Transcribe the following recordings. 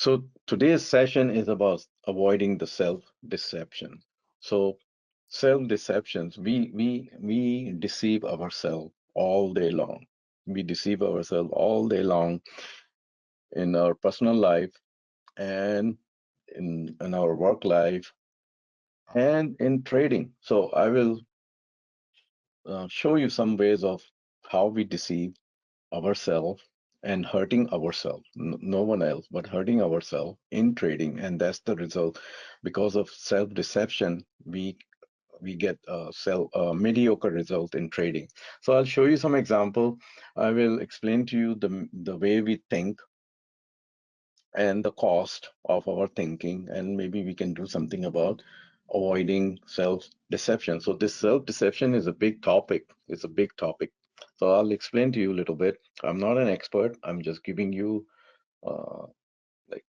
So today's session is about avoiding the self-deception. So self-deceptions, we deceive ourselves all day long. We deceive ourselves all day long in our personal life and in our work life and in trading. So I will show you some ways of how we deceive ourselves and hurting ourselves, no one else, but hurting ourselves in trading. And that's the result. Because of self-deception, we get a mediocre result in trading. So I'll show you some example. I will explain to you the way we think and the cost of our thinking, and maybe we can do something about avoiding self-deception. So this self-deception is a big topic. It's a big topic. So I'll explain to you a little bit. I'm not an expert. I'm just giving you uh, like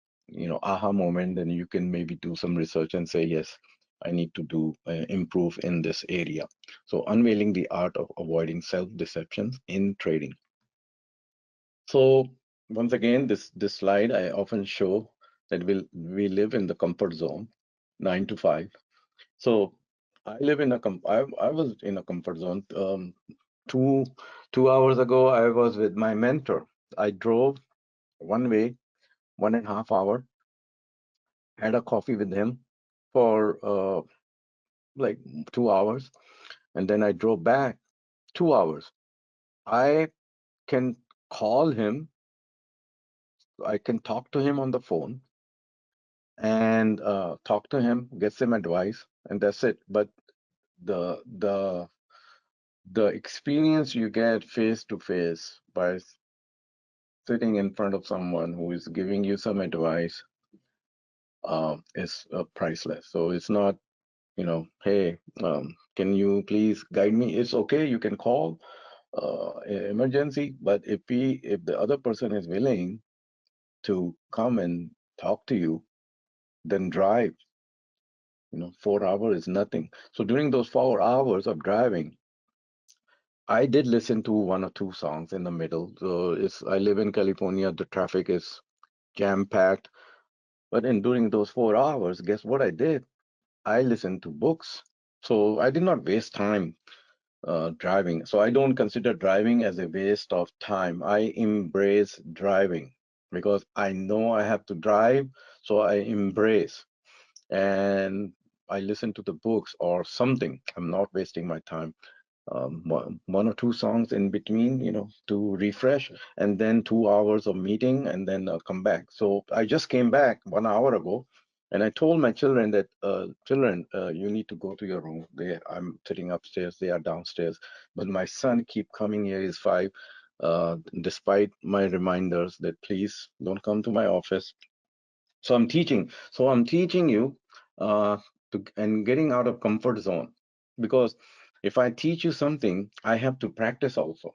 aha moment, and you can maybe do some research and say, yes, I need to do improve in this area. So unveiling the art of avoiding self-deceptions in trading. So once again, this slide I often show that we live in the comfort zone, 9 to 5. So I live in I was in a comfort zone. Two 2 hours ago, I was with my mentor. I drove one way, 1.5 hour, had a coffee with him for like 2 hours, and then I drove back 2 hours. I can call him, I can talk to him on the phone and talk to him, get some advice, and that's it. But the the the experience you get face to face by sitting in front of someone who is giving you some advice is priceless. So it's not, hey, can you please guide me? It's okay, you can call emergency, but if the other person is willing to come and talk to you, then drive. 4 hours is nothing. So during those 4 hours of driving, I did listen to one or two songs in the middle. So I live in California, the traffic is jam-packed. But during those 4 hours, guess what I did? I listened to books. So I did not waste time driving. So I don't consider driving as a waste of time. I embrace driving because I know I have to drive, so I embrace. And I listen to the books or something. I'm not wasting my time. One or two songs in between, to refresh, and then 2 hours of meeting, and then come back. So I just came back 1 hour ago, and I told my children that, children, you need to go to your room. I'm sitting upstairs, they are downstairs. But my son keep coming here. He's 5, despite my reminders that please don't come to my office. So I'm teaching. So I'm teaching you and getting out of comfort zone, because if I teach you something, I have to practice also.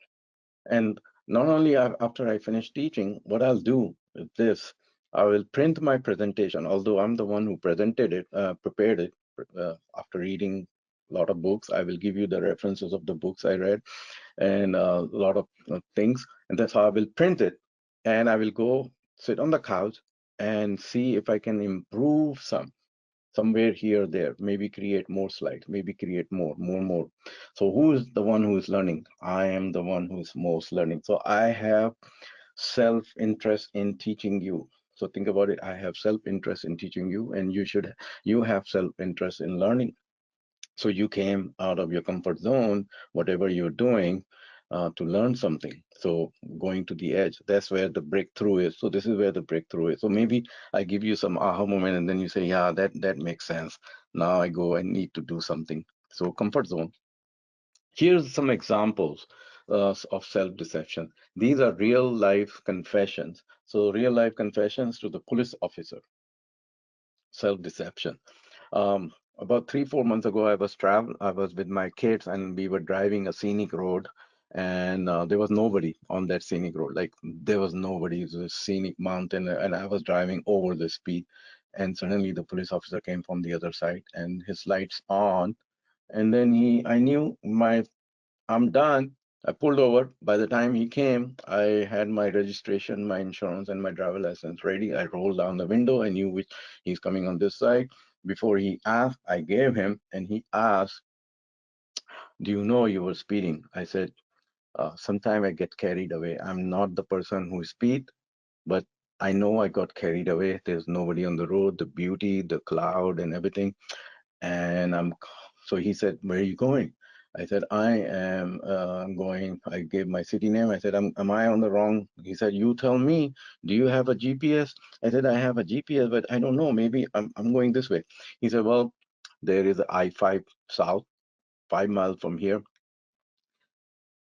And not only after I finish teaching, what I'll do is this: I will print my presentation. Although I'm the one who presented it, prepared it after reading a lot of books, I will give you the references of the books I read and a lot of things, and that's how I will print it. And I will go sit on the couch and see if I can improve somewhere here or there, maybe create more slides, maybe create more. So who is the one who is learning? I am the one who is most learning. So I have self-interest in teaching you. So think about it. I have self-interest in teaching you, and you have self-interest in learning. So you came out of your comfort zone, whatever you're doing, to learn something. So going to the edge, that's where the breakthrough is. So this is where the breakthrough is. So maybe I give you some aha moment, and then you say, yeah, that makes sense. Now I go and need to do something. So comfort zone. Here's some examples of self-deception. These are real life confessions. So real life confessions to the police officer. Self-deception. About 3, 4 months ago, I was with my kids, and we were driving a scenic road, and there was nobody on that scenic road. Like there was nobody. It was a scenic mountain, and I was driving over the speed, and suddenly the police officer came from the other side, and his lights on, and then I knew I'm done. I pulled over. By the time he came, I had my registration, my insurance, and my driver license ready. I rolled down the window. I knew which he's coming on this side. Before he asked, I gave him, and he asked, "Do you know you were speeding?" I said, "Sometime I get carried away. I'm not the person who speed, but I know I got carried away. There's nobody on the road, the beauty, the cloud, and everything." And so he said, "Where are you going?" I said, "I am going." I gave my city name. I said, am I on the wrong?" He said, "You tell me. Do you have a GPS?" I said, "I have a GPS, but I don't know. Maybe I'm going this way." He said, "Well, there is a I-5 south, 5 miles from here.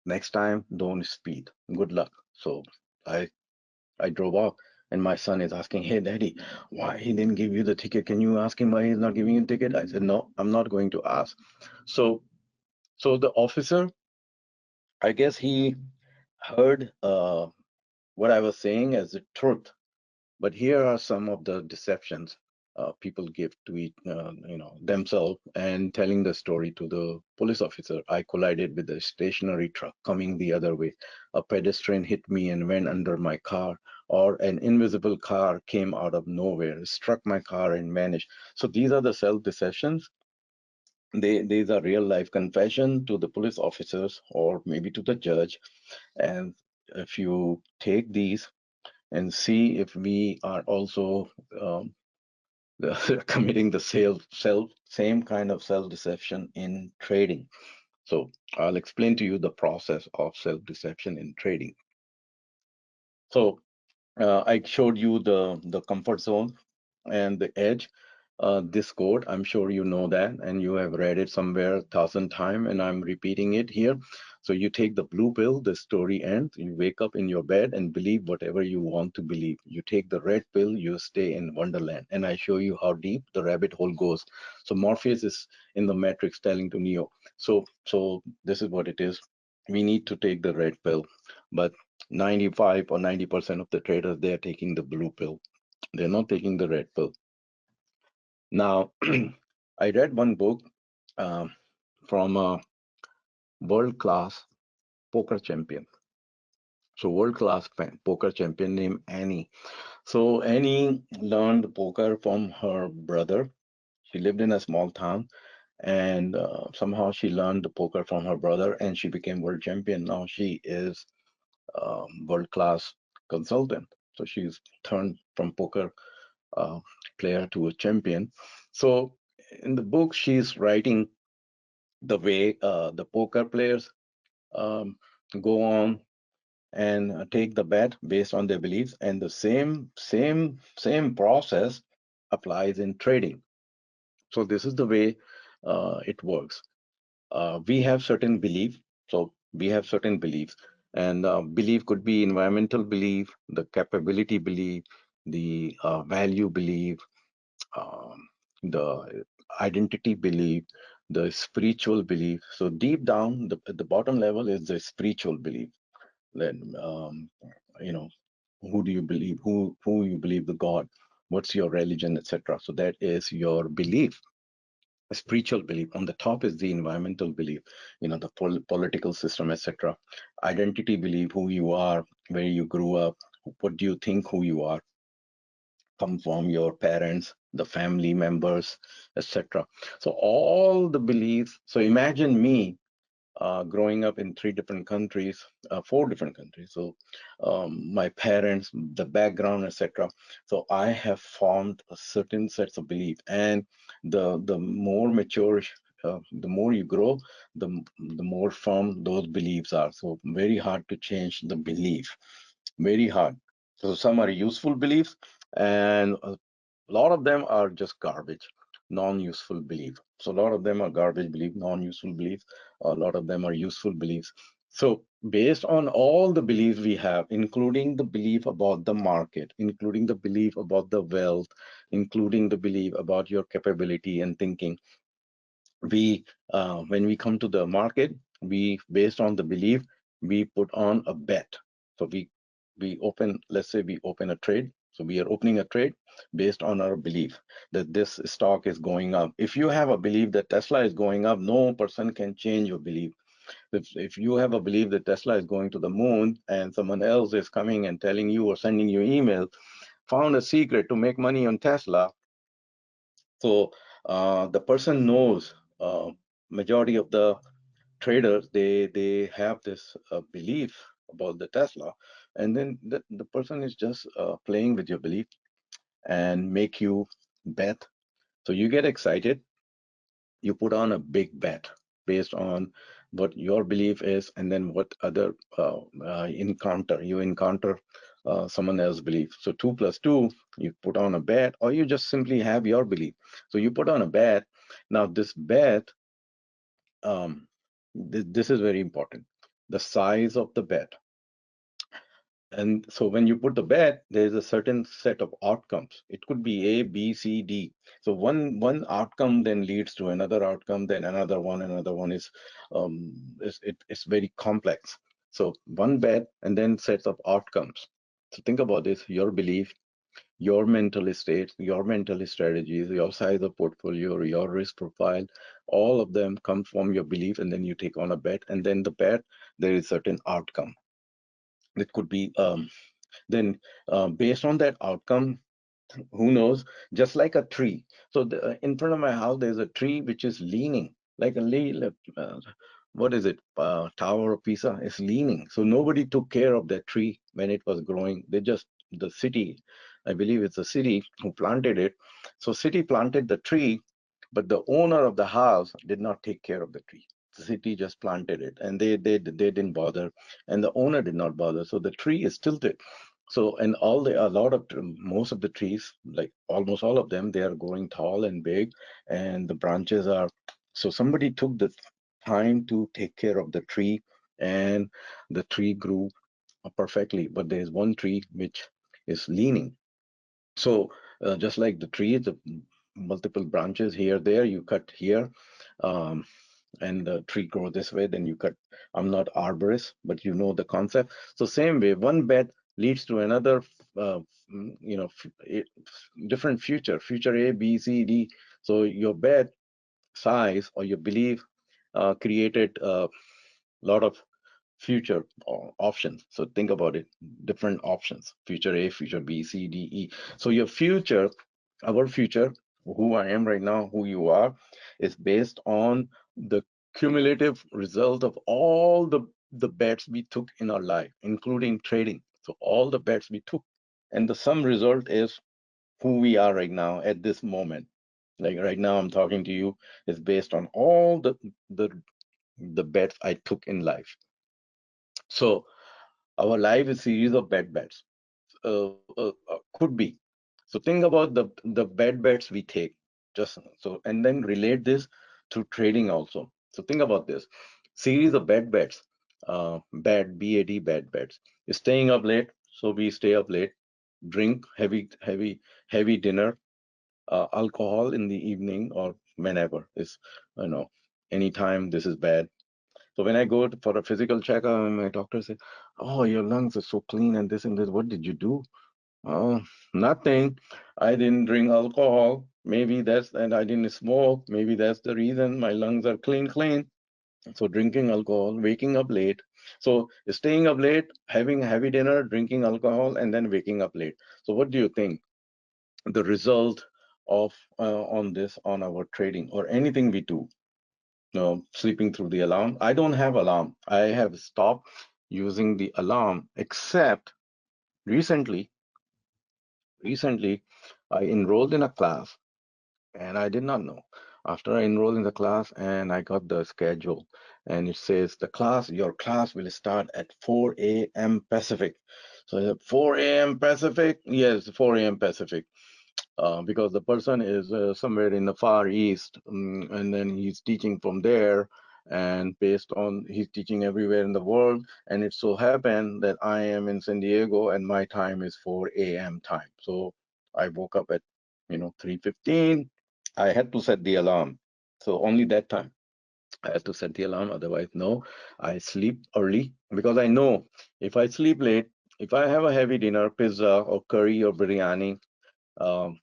Next time, don't speed. Good luck." So I I drove off, and my son is asking, "Hey, Daddy, why he didn't give you the ticket? Can you ask him why he's not giving you the ticket?" I said, "No, I'm not going to ask." So, so the officer, I guess he heard what I was saying as the truth. But here are some of the deceptions people give to themselves and telling the story to the police officer. "I collided with a stationary truck coming the other way. A pedestrian hit me and went under my car. Or an invisible car came out of nowhere, struck my car and vanished." So these are the self-deceptions. These are real life confession to the police officers or maybe to the judge. And if you take these and see if we are also committing the same kind of self-deception in trading. So I'll explain to you the process of self-deception in trading. So I showed you the comfort zone and the edge. This code, I'm sure you know that, and you have read it somewhere 1,000 times, and I'm repeating it here. So you take the blue pill, the story ends. You wake up in your bed and believe whatever you want to believe. You take the red pill, you stay in Wonderland, and I show you how deep the rabbit hole goes. So Morpheus is in the Matrix telling to Neo. So this is what it is. We need to take the red pill, but 95 or 90% of the traders, they are taking the blue pill. They're not taking the red pill. Now, I read one book um, from a world-class poker champion. So world-class poker champion named Annie. So Annie learned poker from her brother. She lived in a small town, and somehow she learned the poker from her brother, and she became world champion. Now she is world-class consultant. So she's turned from poker uh, player to a champion. So in the book, she's writing the way the poker players um, go on and take the bet based on their beliefs, and the same process applies in trading. So this is the way it works. We have certain belief. So we have certain beliefs, and belief could be environmental belief, the capability belief, the value belief, the identity belief, the spiritual belief. So deep down, the bottom level is the spiritual belief. Then, you know, who do you believe? Who you believe the God? What's your religion, etc. So that is your belief, a spiritual belief. On the top is the environmental belief, the political system, etc. Identity belief, who you are, where you grew up, what do you think who you are, come from your parents, the family members, etc. So all the beliefs. So imagine me growing up in 3 different countries, 4 different countries. So my parents, the background, etc. So I have formed a certain sets of belief, and the more mature, the more you grow, the more firm those beliefs are. So very hard to change the belief, very hard. So some are useful beliefs, and a lot of them are just garbage, non-useful belief. So a lot of them are garbage belief, non-useful beliefs. A lot of them are useful beliefs. So based on all the beliefs we have, including the belief about the market, including the belief about the wealth, including the belief about your capability and thinking, we when we come to the market, we based on the belief, we put on a bet. So we open, let's say we open a trade. So we are opening a trade based on our belief that this stock is going up. If you have a belief that Tesla is going up, no person can change your belief. If you have a belief that Tesla is going to the moon and someone else is coming and telling you or sending you email, found a secret to make money on Tesla. So the person knows, majority of the traders, they have this belief about the Tesla, and then the person is just playing with your belief and make you bet. So you get excited, you put on a big bet based on what your belief is, and then what other you encounter someone else's belief. So 2 plus 2, you put on a bet, or you just simply have your belief. So you put on a bet. Now this bet, this is very important, the size of the bet. And so when you put the bet, there's a certain set of outcomes. It could be A, B, C, D. So one outcome then leads to another outcome, then another one. Another one it's very complex. So one bet and then sets of outcomes. So think about this: your belief, your mental state, your mental strategies, your size of portfolio, your risk profile, all of them come from your belief, and then you take on a bet, and then the bet, there is certain outcome. It could be then based on that outcome, who knows, just like a tree. So in front of my house there's a tree which is leaning like what is it, Tower of Pisa is leaning. So nobody took care of that tree when it was growing. They just, the city, I believe it's the city who planted it. So city planted the tree, but the owner of the house did not take care of the tree. The city just planted it, and they didn't bother, and the owner did not bother. So the tree is tilted. So, and a lot of most of the trees, like almost all of them, they are growing tall and big, and the branches are. So somebody took the time to take care of the tree, and the tree grew perfectly. But there is one tree which is leaning. So just like the tree, the multiple branches here, there, you cut here, um, and the tree grow this way, then you cut. I'm not arborist, but you know the concept. So same way, one bet leads to another, different future A, B, C, D. So your bet size or your belief created a lot of future options. So think about it, different options: future A, future B, C, D, E. So your future, our future, who I am right now, who you are, is based on the cumulative result of all the bets we took in our life, including trading. So all the bets we took, and the sum result is who we are right now at this moment. Like right now I'm talking to you, is based on all the the bets I took in life. So our life is a series of bad bets. Could be. So think about the bad bets we take. Just so, and then relate this to trading also. So think about this series of bad bets. Bad bets. Staying up late, so we stay up late. Drink heavy dinner. Alcohol in the evening or whenever is, you know, anytime. This is bad. So when I go for a physical checkup, and my doctor says, "Oh, your lungs are so clean and this and this. What did you do?" Oh, nothing. I didn't drink alcohol. Maybe that's, and I didn't smoke. Maybe that's the reason my lungs are clean. So drinking alcohol, waking up late. So staying up late, having a heavy dinner, drinking alcohol, and then waking up late. So what do you think? The result of on this, on our trading or anything we do? Sleeping through the alarm. I don't have alarm. I have stopped using the alarm, except recently. Recently, I enrolled in a class, and I did not know. After I enrolled in the class and I got the schedule, and it says your class will start at 4 a.m. Pacific. So I said, 4 a.m. Pacific? Yes, 4 a.m. Pacific. Because the person is somewhere in the Far East, and then he's teaching from there, and based on he's teaching everywhere in the world, and it so happened that I am in San Diego and my time is 4 a.m. time. So I woke up at 3:15. I had to set the alarm. So only that time I had to set the alarm. Otherwise, no. I sleep early because I know if I sleep late, if I have a heavy dinner, pizza or curry or biryani,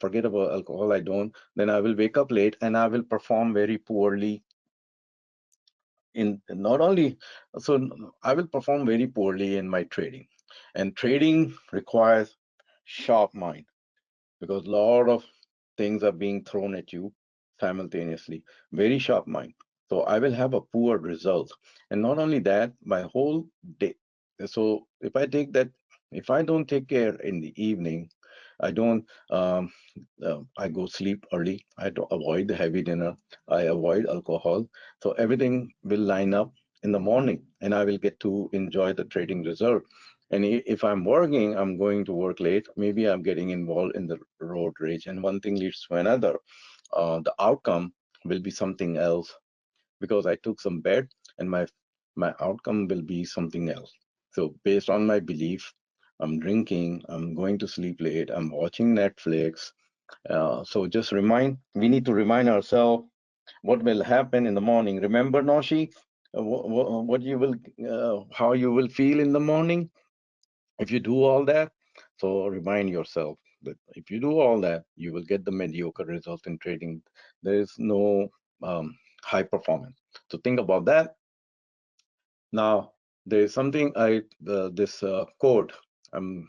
forget about alcohol, I don't, then I will wake up late and I will perform very poorly in not only, so I will perform very poorly in my trading. And trading requires sharp mind because a lot of things are being thrown at you simultaneously. Very sharp mind. So I will have a poor result. And not only that, my whole day. So if I take that, if I don't take care in the evening, I don't, I go sleep early. I don't avoid the heavy dinner. I avoid alcohol. So everything will line up in the morning and I will get to enjoy the trading result. And if I'm working, I'm going to work late. Maybe I'm getting involved in the road rage, and one thing leads to another. The outcome will be something else because I took some bet, and my outcome will be something else. So based on my belief, I'm drinking, I'm going to sleep late, I'm watching Netflix. So just we need to remind ourselves what will happen in the morning. Remember, Noshi, what you will, how you will feel in the morning if you do all that. So remind yourself that if you do all that, you will get the mediocre result in trading. There is no high performance. So think about that. Now, there is something this quote I'm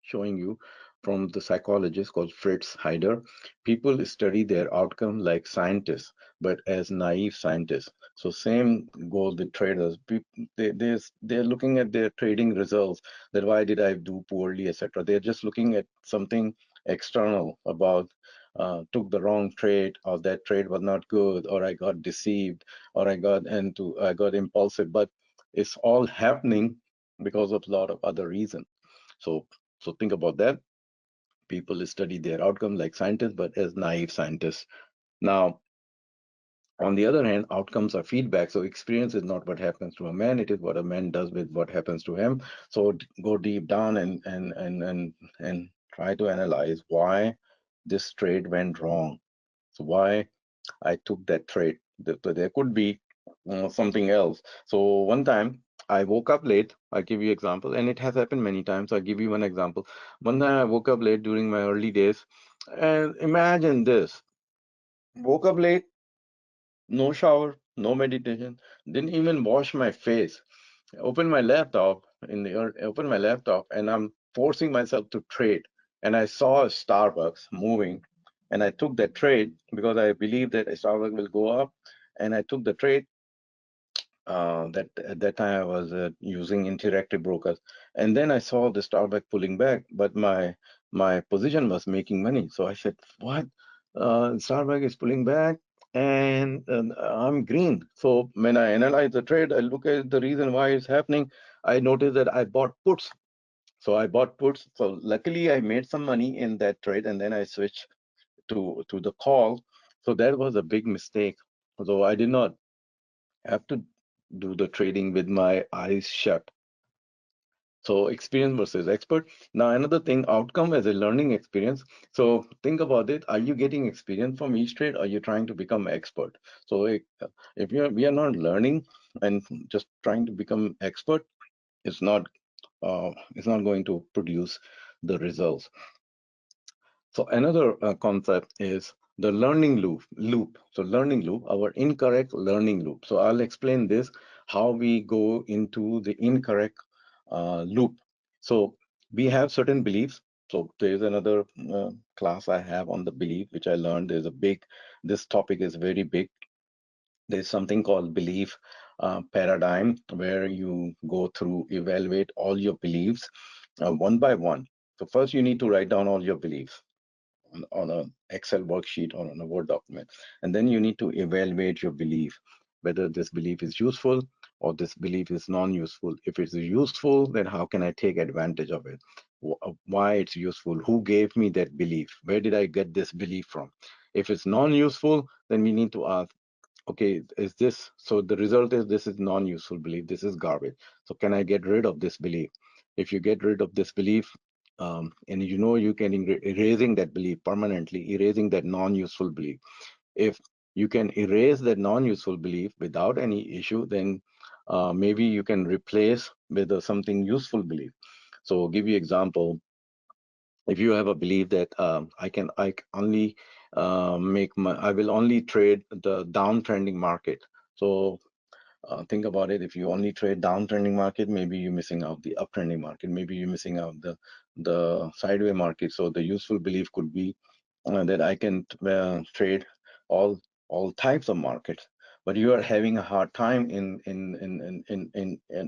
showing you from the psychologist called Fritz Heider. People study their outcome like scientists, but as naive scientists. So same goes with traders. They're looking at their trading results, that why did I do poorly, etc. They're just looking at something external about took the wrong trade, or that trade was not good, or I got deceived, or I got impulsive. But it's all happening because of a lot of other reasons. So so think about that. People study their outcome like scientists, but as naive scientists. Now, on the other hand, outcomes are feedback. So experience is not what happens to a man; it is what a man does with what happens to him. So go deep down and try to analyze why this trade went wrong. So why I took that trade. There could be something else. So one time I woke up late. I'll give you example, and it has happened many times. I'll give you one example. One time I woke up late during my early days, and imagine this: woke up late, no shower, no meditation, didn't even wash my face. Open my laptop open my laptop, and I'm forcing myself to trade. And I saw a Starbucks moving, and I took that trade because I believe that a Starbucks will go up, and I took the trade. That at that time I was using interactive brokers, and then I saw the Starbucks pulling back, but my position was making money. So I said, "What? Starbucks is pulling back, and I'm green." So when I analyze the trade, I look at the reason why it's happening. I noticed that I bought puts. So I bought puts. So luckily, I made some money in that trade, and then I switched to the call. So that was a big mistake. So I did not have to do the trading with my eyes shut. So experience versus expert. Now another thing, outcome as a learning experience. So think about it. Are you getting experience from each trade? Or are you trying to become expert? So if we are not learning and just trying to become expert, it's not going to produce the results. So another concept is the learning loop. So learning loop, our incorrect learning loop. So I'll explain this, how we go into the incorrect loop. So we have certain beliefs. So there's another class I have on the belief, which I learned. This topic is very big. There's something called belief paradigm, where you go through, evaluate all your beliefs one by one. So first you need to write down all your beliefs on an Excel worksheet or on a Word document. And then you need to evaluate your belief, whether this belief is useful or this belief is non-useful. If it's useful, then how can I take advantage of it? Why it's useful? Who gave me that belief? Where did I get this belief from? If it's non-useful, then we need to ask, okay, is this, so the result is this is non-useful belief, this is garbage. So can I get rid of this belief? If you get rid of this belief, and you know you can erasing that belief permanently, erasing that non-useful belief. If you can erase that non-useful belief without any issue, then maybe you can replace with something useful belief. So I'll give you example. If you have a belief that I only I will only trade the downtrending market. So think about it. If you only trade downtrending market, maybe you're missing out the uptrending market. Maybe you're missing out the sideway market. So the useful belief could be that I can trade all all types of markets. But you are having a hard time in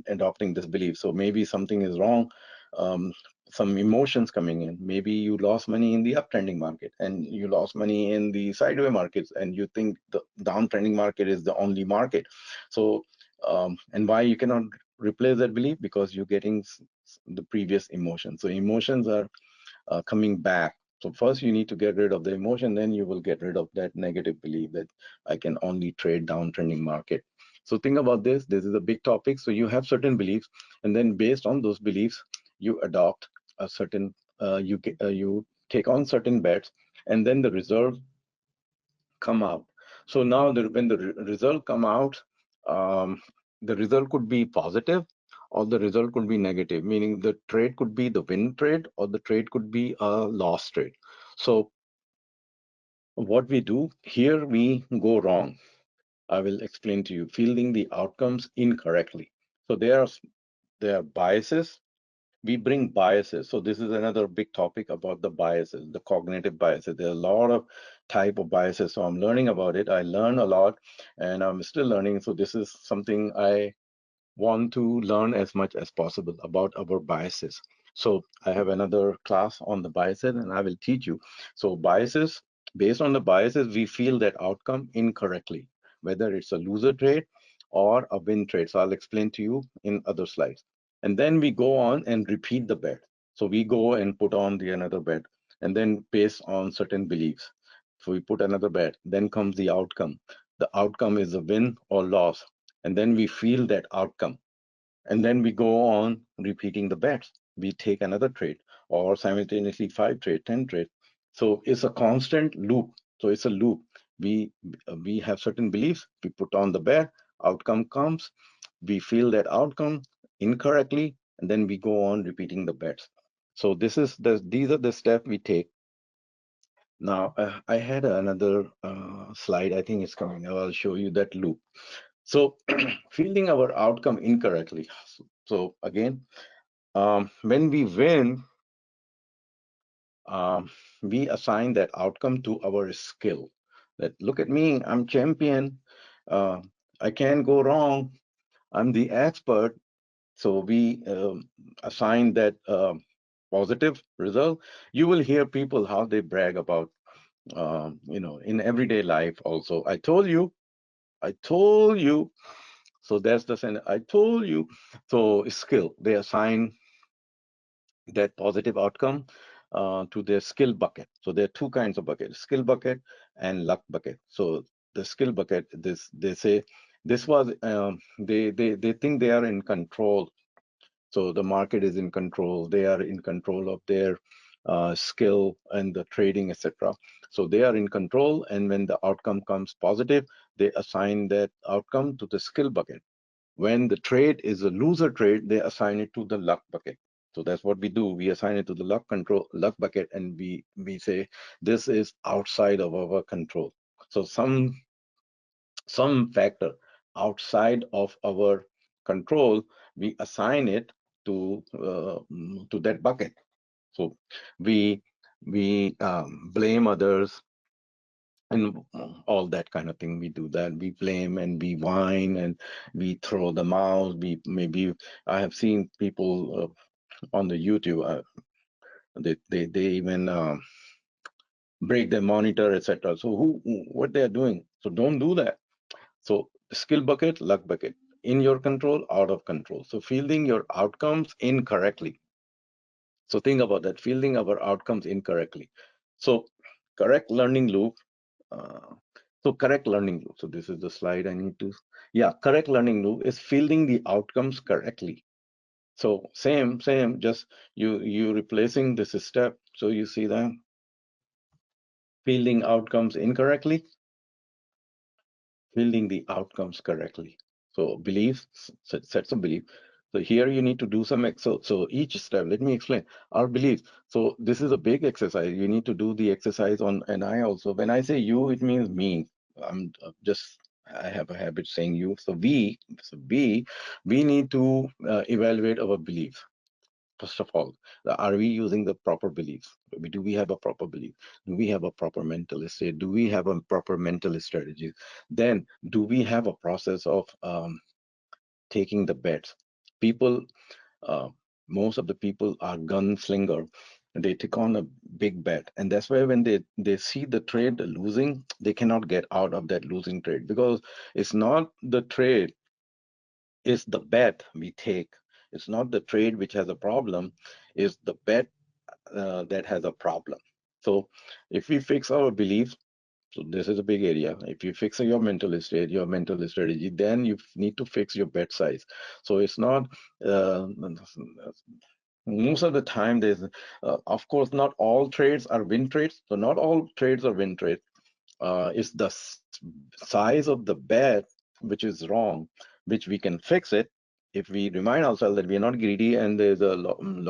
adopting this belief. So maybe something is wrong. Um, some emotions coming in. Maybe you lost money in the uptrending market, and you lost money in the sideway markets, and you think the downtrending market is the only market. So and why you cannot replace that belief? Because you're getting the previous emotions. So emotions are coming back. So first you need to get rid of the emotion, then you will get rid of that negative belief that I can only trade downtrending market. So think about this. This is a big topic. So you have certain beliefs, and then based on those beliefs, you adopt a certain, you take on certain bets, and then the result come out. So now when the result come out, the result could be positive or the result could be negative, meaning the trade could be the win trade or the trade could be a loss trade. So what we do here, we go wrong. I will explain to you, fielding the outcomes incorrectly. So there are biases. We bring biases. So this is another big topic about the biases, the cognitive biases. There are a lot of type of biases. So I'm learning about it. I learn a lot and I'm still learning. So this is something I want to learn as much as possible about our biases. So I have another class on the biases and I will teach you. So biases, based on the biases, we feel that outcome incorrectly, whether it's a loser trade or a win trade. So I'll explain to you in other slides. And then we go on and repeat the bet. So we go and put on the another bet and then based on certain beliefs. So we put another bet, then comes the outcome. The outcome is a win or loss, and then we feel that outcome, and then we go on repeating the bets. We take another trade or simultaneously 5 trade, 10 trade. So it's a constant loop. So it's a loop. We have certain beliefs, we put on the bet, outcome comes, we feel that outcome incorrectly, and then we go on repeating the bets. So these are the steps we take. Now I had another slide, I think it's coming. I'll show you that loop. So fielding our outcome incorrectly. So again, when we win, we assign that outcome to our skill. That look at me, I'm champion. Uh, I can't go wrong. I'm the expert. So we assign that positive result. You will hear people how they brag about, in everyday life also. I told you, I told you. So that's the sentence. I told you. So skill, they assign that positive outcome to their skill bucket. So there are two kinds of buckets: skill bucket and luck bucket. So the skill bucket, this they say this was they think they are in control. So the market is in control. They are in control of their skill and the trading, etc. So they are in control, and when the outcome comes positive, they assign that outcome to the skill bucket. When the trade is a loser trade, they assign it to the luck bucket. So that's what we do. We assign it to the luck bucket, and we say this is outside of our control. So some factor outside of our control, we assign it to that bucket. So we blame others and all that kind of thing. We do that. We blame and we whine and we throw them out. We maybe I have seen people on the YouTube. They even break their monitor, etc. So what they are doing? So don't do that. So skill bucket, luck bucket, in your control, out of control. So fielding your outcomes incorrectly. So think about that. Fielding our outcomes incorrectly. So correct learning loop. Uh, so correct learning loop. So this is the slide I need to. Yeah, correct learning loop is fielding the outcomes correctly. So same. Just you replacing this step. So you see that fielding outcomes incorrectly, fielding the outcomes correctly. So beliefs, sets of belief. So here you need to do some so each step, let me explain our beliefs. So this is a big exercise. You need to do the exercise on, and I also, when I say you, it means me. I'm just I have a habit saying you. So we need to evaluate our beliefs. First of all, are we using the proper beliefs? Do we have a proper belief? Do we have a proper mental state? Do we have a proper mental strategy? Then, do we have a process of taking the bets? People, uh, most of the people are gunslinger. They take on a big bet, and that's why when they see the trade losing, they cannot get out of that losing trade, because it's not the trade, it's the bet we take. It's not the trade which has a problem, it's the bet that has a problem. So if we fix our beliefs, so this is a big area. If you fix your mental state, your mental strategy, then you need to fix your bet size. So it's not uh, most of the time there's of course not all trades are win trades. So not all trades are win trades. It's the size of the bet which is wrong, which we can fix it if we remind ourselves that we are not greedy and there's a lot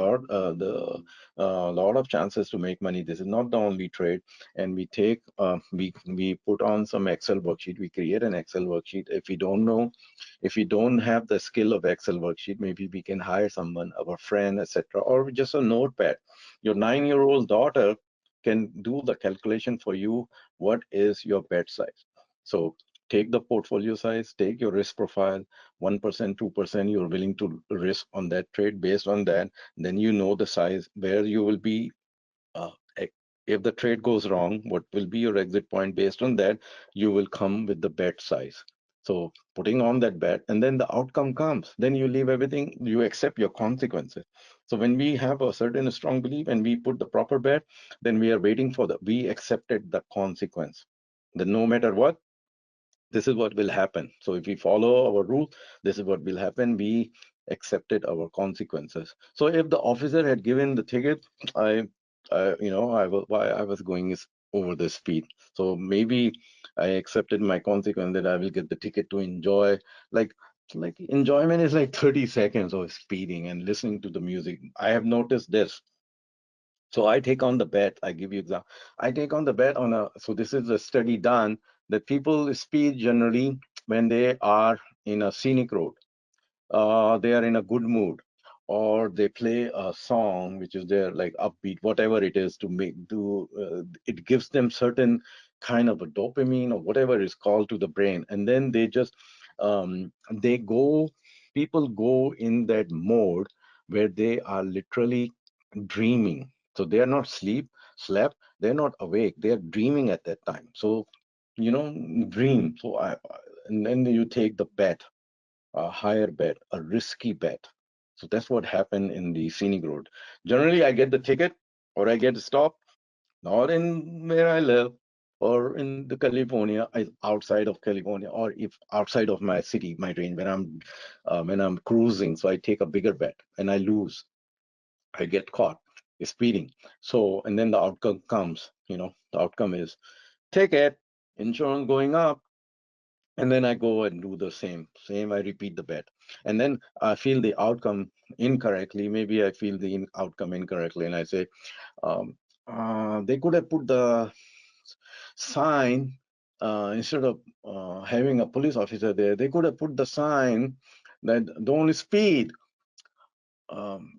of chances to make money. This is not the only trade, and we take we put on some Excel worksheet. We create an Excel worksheet. If we don't know, if we don't have the skill of Excel worksheet, maybe we can hire someone, our friend, etc., or just a notepad. Your 9-year-old daughter can do the calculation for you. What is your bet size? So take the portfolio size, take your risk profile, 1%, 2% you're willing to risk on that trade. Based on that, then you know the size where you will be. uh, if the trade goes wrong, what will be your exit point? Based on that, you will come with the bet size. So putting on that bet, and then the outcome comes, then you leave everything, you accept your consequences. So when we have a certain strong belief and we put the proper bet, then we are waiting for the, we accepted the consequence. Then no matter what, this is what will happen. So if we follow our rule, this is what will happen. We accepted our consequences. So if the officer had given the ticket, I, I was going over the speed. So maybe I accepted my consequence that I will get the ticket to enjoy. Like like enjoyment is like 30 seconds of speeding and listening to the music. I have noticed this. So I take on the bet. I give you example. I take on the bet on a. So this is a study done that people speed generally when they are in a scenic road. They are in a good mood, or they play a song which is their like upbeat, whatever it is to make do. It gives them certain kind of a dopamine or whatever is called to the brain, and then they just they go. People go in that mode where they are literally dreaming. So they are not slept, they're not awake, they are dreaming at that time. So, dream. So and then you take the bet, a higher bet, a risky bet. So that's what happened in the scenic road. Generally, I get the ticket or I get stopped, not in where I live or in the California, outside of California, or if outside of my city, my range, when I'm cruising. So I take a bigger bet and I lose. I get caught speeding. So, and then the outcome comes, the outcome is ticket, insurance going up. And then I go and do the same, I repeat the bet. And then I feel the outcome incorrectly. Maybe I feel the outcome incorrectly. And I say, um, they could have put the sign, instead of having a police officer there, they could have put the sign that don't speed,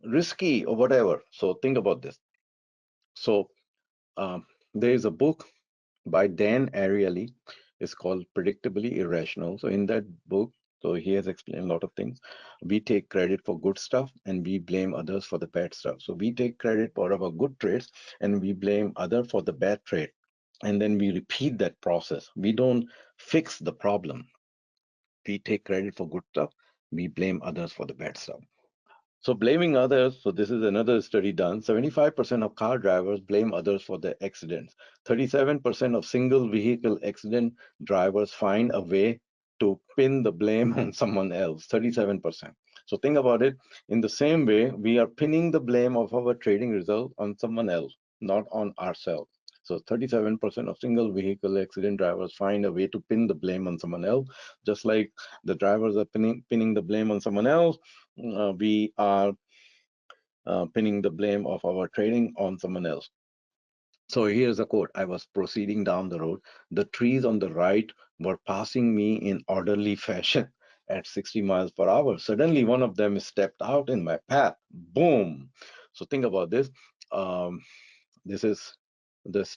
risky or whatever. So think about this. So there is a book by Dan Ariely. It's called Predictably Irrational. So in that book, so he has explained a lot of things. We take credit for good stuff and we blame others for the bad stuff. So we take credit for our good traits and we blame other for the bad trait. And then we repeat that process. We don't fix the problem. We take credit for good stuff. We blame others for the bad stuff. So blaming others, so this is another study done. 75% of car drivers blame others for their accidents. 37% of single vehicle accident drivers find a way to pin the blame on someone else. 37%. So think about it. In the same way, we are pinning the blame of our trading result on someone else, not on ourselves. So 37% of single vehicle accident drivers find a way to pin the blame on someone else, just like the drivers are pinning the blame on someone else. We are pinning the blame of our trading on someone else. So here's a quote. I was proceeding down the road. The trees on the right were passing me in orderly fashion at 60 miles per hour. Suddenly, one of them stepped out in my path. Boom. So think about this. Um, this is this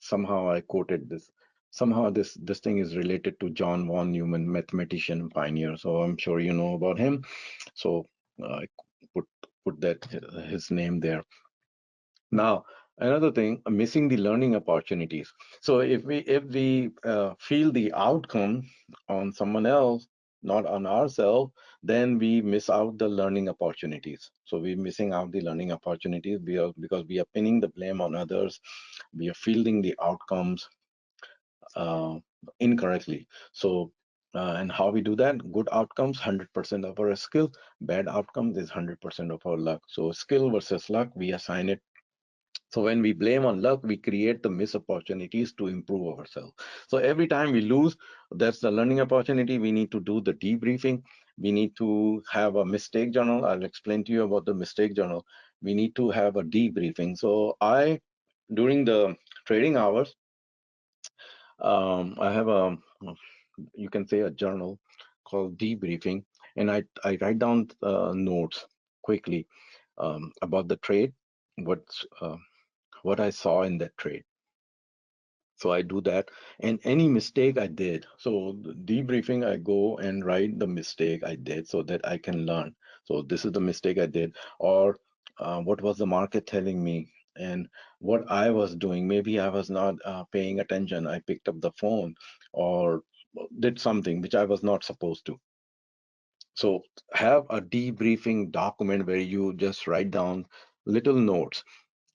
somehow I quoted this. Somehow this thing is related to John von Neumann, mathematician pioneer. So I'm sure you know about him. So I put put that his name there. Now, another thing, missing the learning opportunities. So if we feel the outcome on someone else, not on ourselves, then we miss out the learning opportunities. So we're missing out the learning opportunities because we are pinning the blame on others. We are fielding the outcomes uh, incorrectly. So and how we do that? Good outcomes, 100% of our skill. Bad outcomes is 100% of our luck. So skill versus luck, we assign it. So when we blame on luck, we create the missed opportunities to improve ourselves. So every time we lose, that's the learning opportunity. We need to do the debriefing. We need to have a mistake journal. I'll explain to you about the mistake journal. We need to have a debriefing. So during the trading hours, I have you can say a journal called debriefing, and I write down notes quickly about the trade, what's what I saw in that trade. So I do that, and any mistake I did. So the debriefing, I go and write the mistake I did so that I can learn. So this is the mistake I did, or what was the market telling me, and what I was doing. Maybe I was not paying attention. I picked up the phone or did something which I was not supposed to. So have a debriefing document where you just write down little notes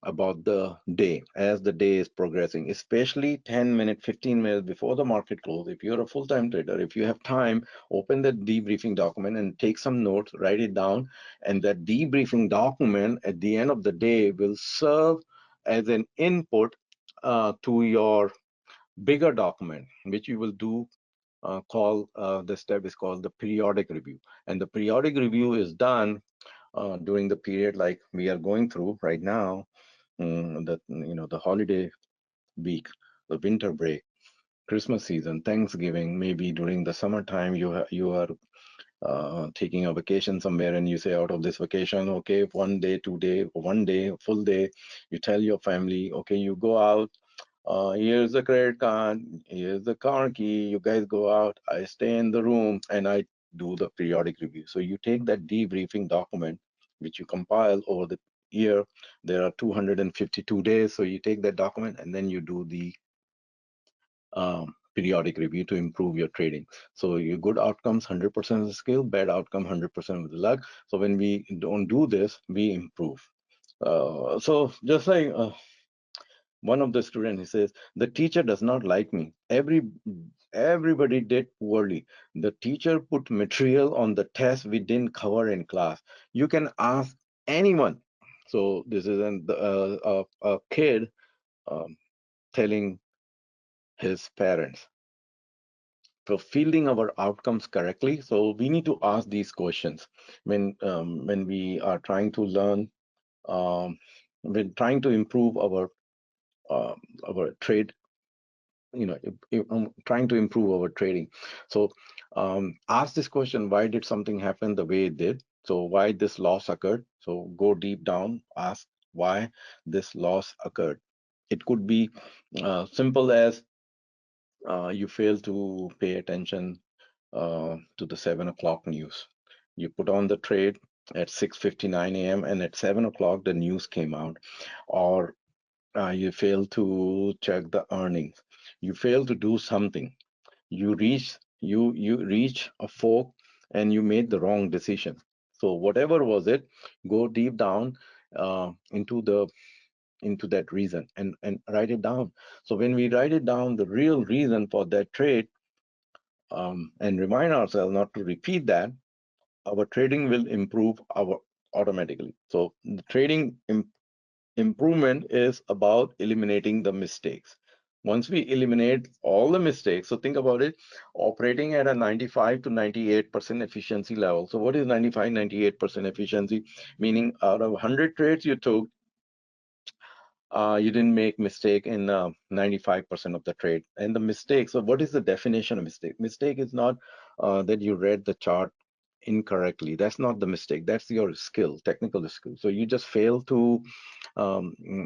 about the day as the day is progressing, especially 10 minutes, 15 minutes before the market close. If you're a full-time trader, if you have time, open the debriefing document and take some notes, write it down. And that debriefing document at the end of the day will serve as an input to your bigger document, which you will do the step is called the periodic review. And the periodic review is done during the period like we are going through right now, the holiday week, the winter break, Christmas season, Thanksgiving. Maybe during the summertime you are taking a vacation somewhere, and you say out of this vacation, okay, 1 day, 2 day, 1 day, full day, you tell your family, okay, you go out. Here's the credit card, here's the car key. You guys go out. I stay in the room and I do the periodic review. So you take that debriefing document, which you compile over the year. There are 252 days. So you take that document and then you do the periodic review to improve your trading. So your good outcomes, 100% of the skill, bad outcome, 100% of the luck. So when we don't do this, we improve. So just like one of the students, he says, the teacher does not like me. Everybody did poorly. The teacher put material on the test we didn't cover in class. You can ask anyone. So this is a kid um, telling his parents. So fielding our outcomes correctly. So we need to ask these questions when we are trying to learn, um, when trying to improve our trade, trying to improve our trading. So ask this question: why did something happen the way it did? So why this loss occurred? So go deep down, ask why this loss occurred. It could be simple as you fail to pay attention to the 7 o'clock news. You put on the trade at 6:59 a.m. and at 7 o'clock the news came out, or you fail to check the earnings. You fail to do something. You reach a fork and you made the wrong decision. So whatever was it, go deep down into that reason and write it down. So when we write it down, the real reason for that trade, and remind ourselves not to repeat that, our trading will improve our automatically. So the trading improvement is about eliminating the mistakes. Once we eliminate all the mistakes, so think about it, operating at a 95 to 98% efficiency level. So what is 95, 98% efficiency? Meaning out of 100 trades you took, You didn't make mistake in 95% of the trade. And the mistake, so what is the definition of mistake? Mistake is not that you read the chart incorrectly. That's not the mistake. That's your skill, technical skill. So you just fail to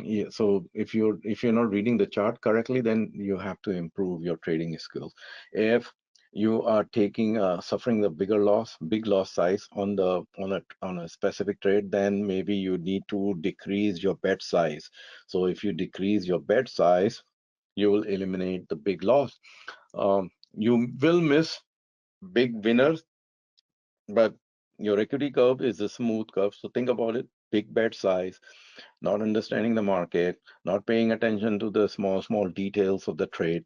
yeah, so if you're not reading the chart correctly, then you have to improve your trading skills. If you are taking suffering the big loss size on the on a specific trade, then maybe you need to decrease your bet size. So if you decrease your bet size, you will eliminate the big loss. You will miss big winners, but your equity curve is a smooth curve. So think about it: big bet size, not understanding the market, not paying attention to the small details of the trade.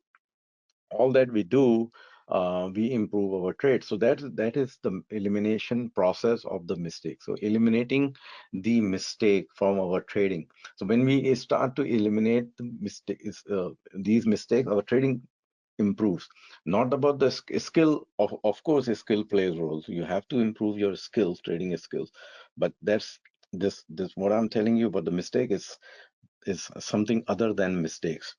All that we do, we improve our trade. So that is the elimination process of the mistake. So eliminating the mistake from our trading. So when we start to eliminate the mistakes, these mistakes, our trading improves. Not about the skill. Of course, a skill plays roles. You have to improve your skills, trading skills. But that's this what I'm telling you. But the mistake is something other than mistakes.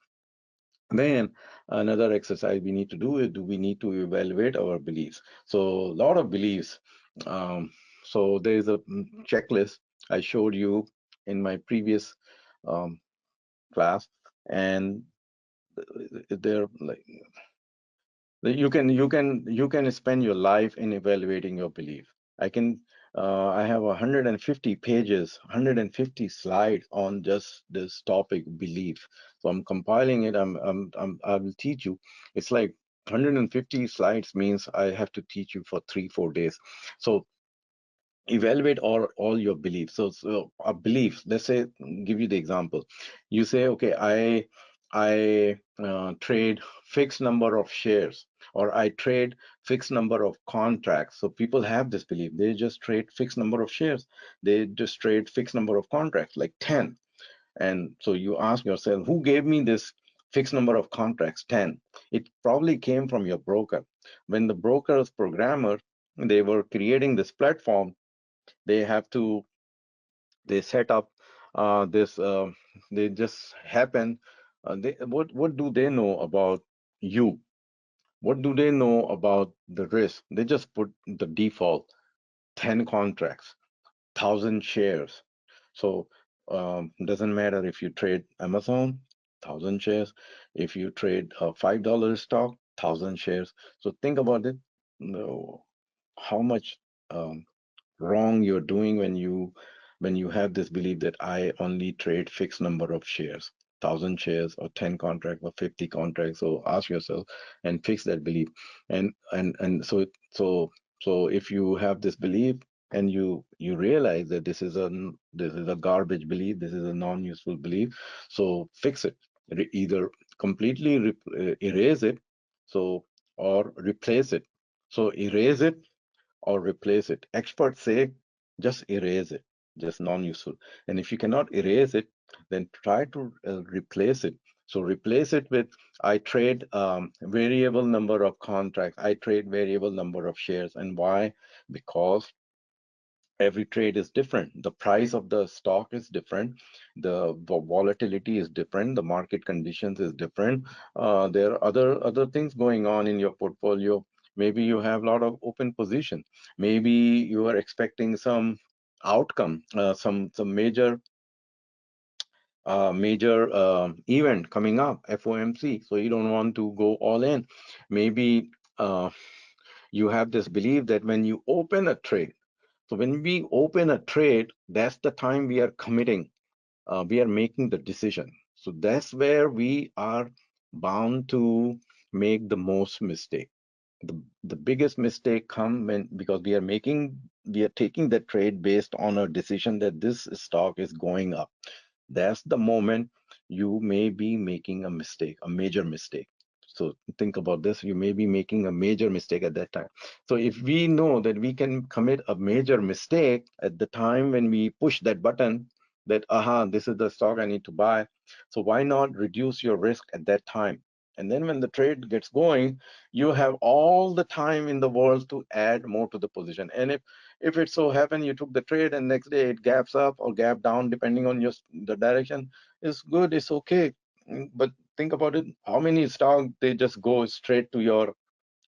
Then another exercise we need to do is we need to evaluate our beliefs. So a lot of beliefs. Um, so there is a checklist I showed you in my previous um, class, and there like you can spend your life in evaluating your belief. I have 150 pages, 150 slides on just this topic, belief. So I'm compiling it. I will teach you. It's like 150 slides means I have to teach you for 3 4 days. So evaluate all your beliefs. So a belief, let's say, give you the example. You say, okay, I trade fixed number of shares, or I trade fixed number of contracts. So people have this belief, they just trade fixed number of shares, they just trade fixed number of contracts, like 10. And so you ask yourself, who gave me this fixed number of contracts, 10? It probably came from your broker. When the broker's programmer, they were creating this platform, they have to they set up this they just happen. What do they know about you? What do they know about the risk? They just put the default 10 contracts, 1,000 shares. So doesn't matter if you trade Amazon, 1,000 shares. If you trade a $5 stock, 1,000 shares. So think about it. No, how much um, wrong you're doing when you have this belief that I only trade fixed number of shares, 1,000 shares or 10 contracts or 50 contracts. So ask yourself and fix that belief. And so if you have this belief and you realize that this is a garbage belief, this is a non-useful belief, so fix it. Either completely erase it, so or replace it. So erase it or replace it. Experts say just erase it, just non-useful. And if you cannot erase it, then try to replace it. So replace it with, I trade variable number of contracts, I trade variable number of shares. And why? Because every trade is different. The price of the stock is different. The volatility is different. The market conditions is different. There are other things going on in your portfolio. Maybe you have a lot of open position. Maybe you are expecting some outcome, some major event coming up, FOMC. So you don't want to go all in. Maybe you have this belief that when you open a trade, so when we open a trade, that's the time we are committing, we are making the decision. So that's where we are bound to make the most mistake. The biggest mistake come when, because we are taking the trade based on a decision that this stock is going up. That's the moment you may be making a mistake, a major mistake. So think about this, you may be making a major mistake at that time. So if we know that we can commit a major mistake at the time when we push that button, that, aha, this is the stock I need to buy. So why not reduce your risk at that time? And then when the trade gets going, you have all the time in the world to add more to the position. And If it so happen you took the trade and next day it gaps up or gap down, depending on your the direction, it's good, it's okay. But think about it, how many stocks they just go straight to your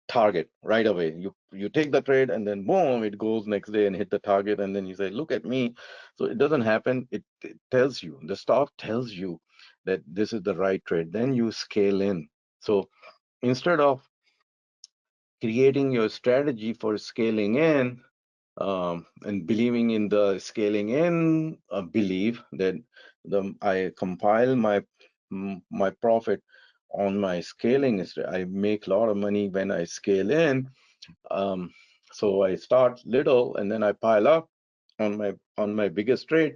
target right away. You take the trade and then boom, it goes next day and hit the target, and then you say, look at me. So it doesn't happen. It tells you, the stock tells you that this is the right trade. Then you scale in. So instead of creating your strategy for scaling in, and believing in the scaling in belief that I compile my profit on my scaling. I make a lot of money when I scale in. um, so I start little and then I pile up on my biggest trade.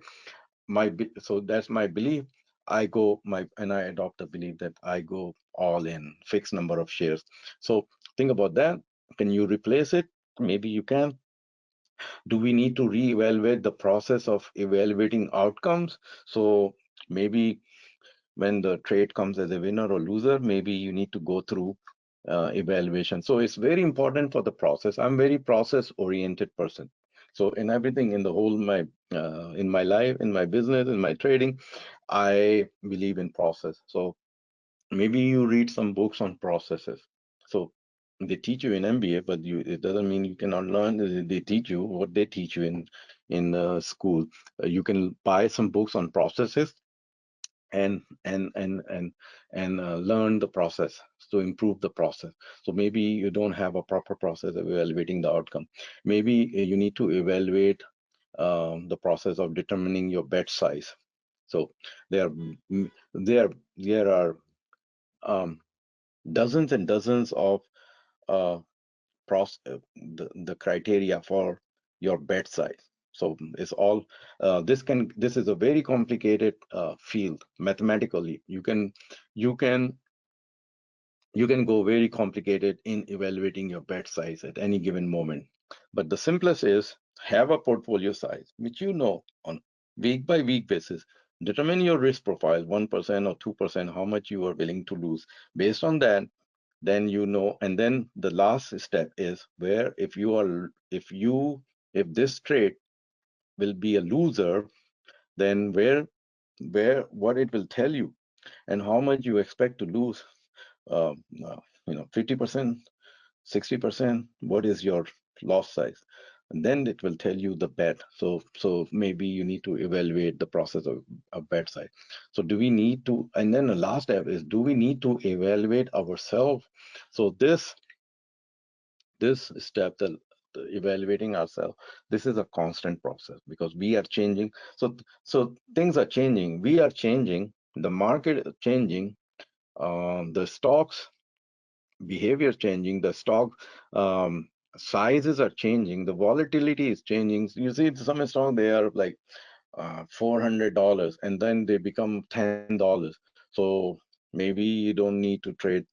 So that's my belief. I go my and I adopt the belief that I go all in, fixed number of shares. So think about that. Can you replace it? Maybe you can. Do we need to reevaluate the process of evaluating outcomes? So maybe when the trade comes as a winner or loser, maybe you need to go through evaluation. So it's very important for the process. I'm very process oriented person. So in everything, in the whole in my life, in my business, in my trading, I believe in process. So maybe you read some books on processes. So they teach you in MBA, but it doesn't mean you cannot learn. They teach you what they teach you in school. You can buy some books on processes and and and and and learn the process to improve the process. So maybe you don't have a proper process of evaluating the outcome. Maybe you need to evaluate the process of determining your bet size. So there there are um, dozens and dozens of uh, the criteria for your bet size. So it's all this is a very complicated field mathematically. You can you can go very complicated in evaluating your bet size at any given moment. But the simplest is have a portfolio size, which you know on week by week basis. Determine your risk profile, 1% or 2%, how much you are willing to lose. Based on that, then you know, and then the last step is where if this trade will be a loser, then what it will tell you and how much you expect to lose. uh, 50%, 60%, what is your loss size? And then it will tell you the bet. So maybe you need to evaluate the process of bet size. So do we need to, and then the last step is, do we need to evaluate ourselves? So this step, the evaluating ourselves, this is a constant process because we are changing. So things are changing, we are changing, the market is changing, the stocks behavior changing, the stock sizes are changing, the volatility is changing. You see some stock, they are like $400 and then they become $10. So maybe you don't need to trade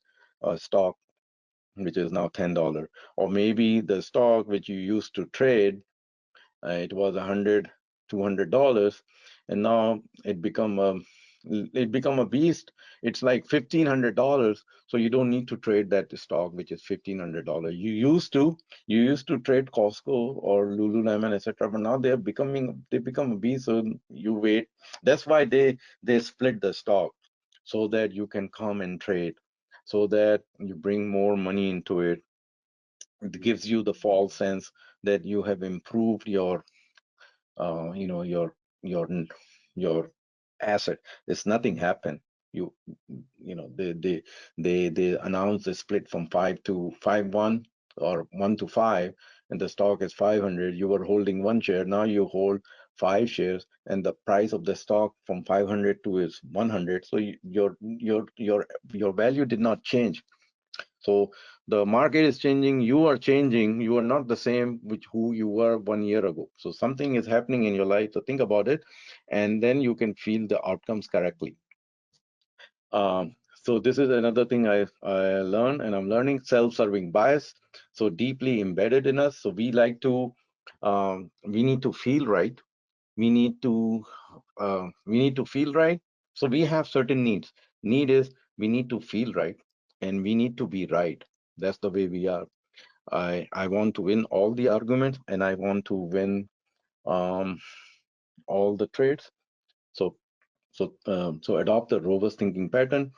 a stock which is now $10. Or maybe the stock which you used to trade, it was 100, $200, and now it become a beast. It's like $1,500. So you don't need to trade that stock which is $1,500. You used to trade Costco or Lululemon, etc. But now they become a beast. So you wait. That's why they split the stock so that you can come and trade, so that you bring more money into it. It gives you the false sense that you have improved uh, you know your your your asset. There's nothing happened. You you know they they they they announced the split from 5 to 5 1 or 1 to 5, and the stock is 500. You were holding one share, now you hold 5 shares, and the price of the stock from 500 to is 100. So your value did not change. So the market is changing, you are changing, you are not the same with who you were 1 year ago. So something is happening in your life. So think about it, and then you can feel the outcomes correctly. So this is another thing I learned, and I'm learning self-serving bias. So deeply embedded in us. So we need to feel right. We need to feel right. So we have certain needs. Need is we need to feel right, and we need to be right. That's the way we are. I want to win all the arguments, and I want to win um, all the trades. So so adopt a robust thinking pattern,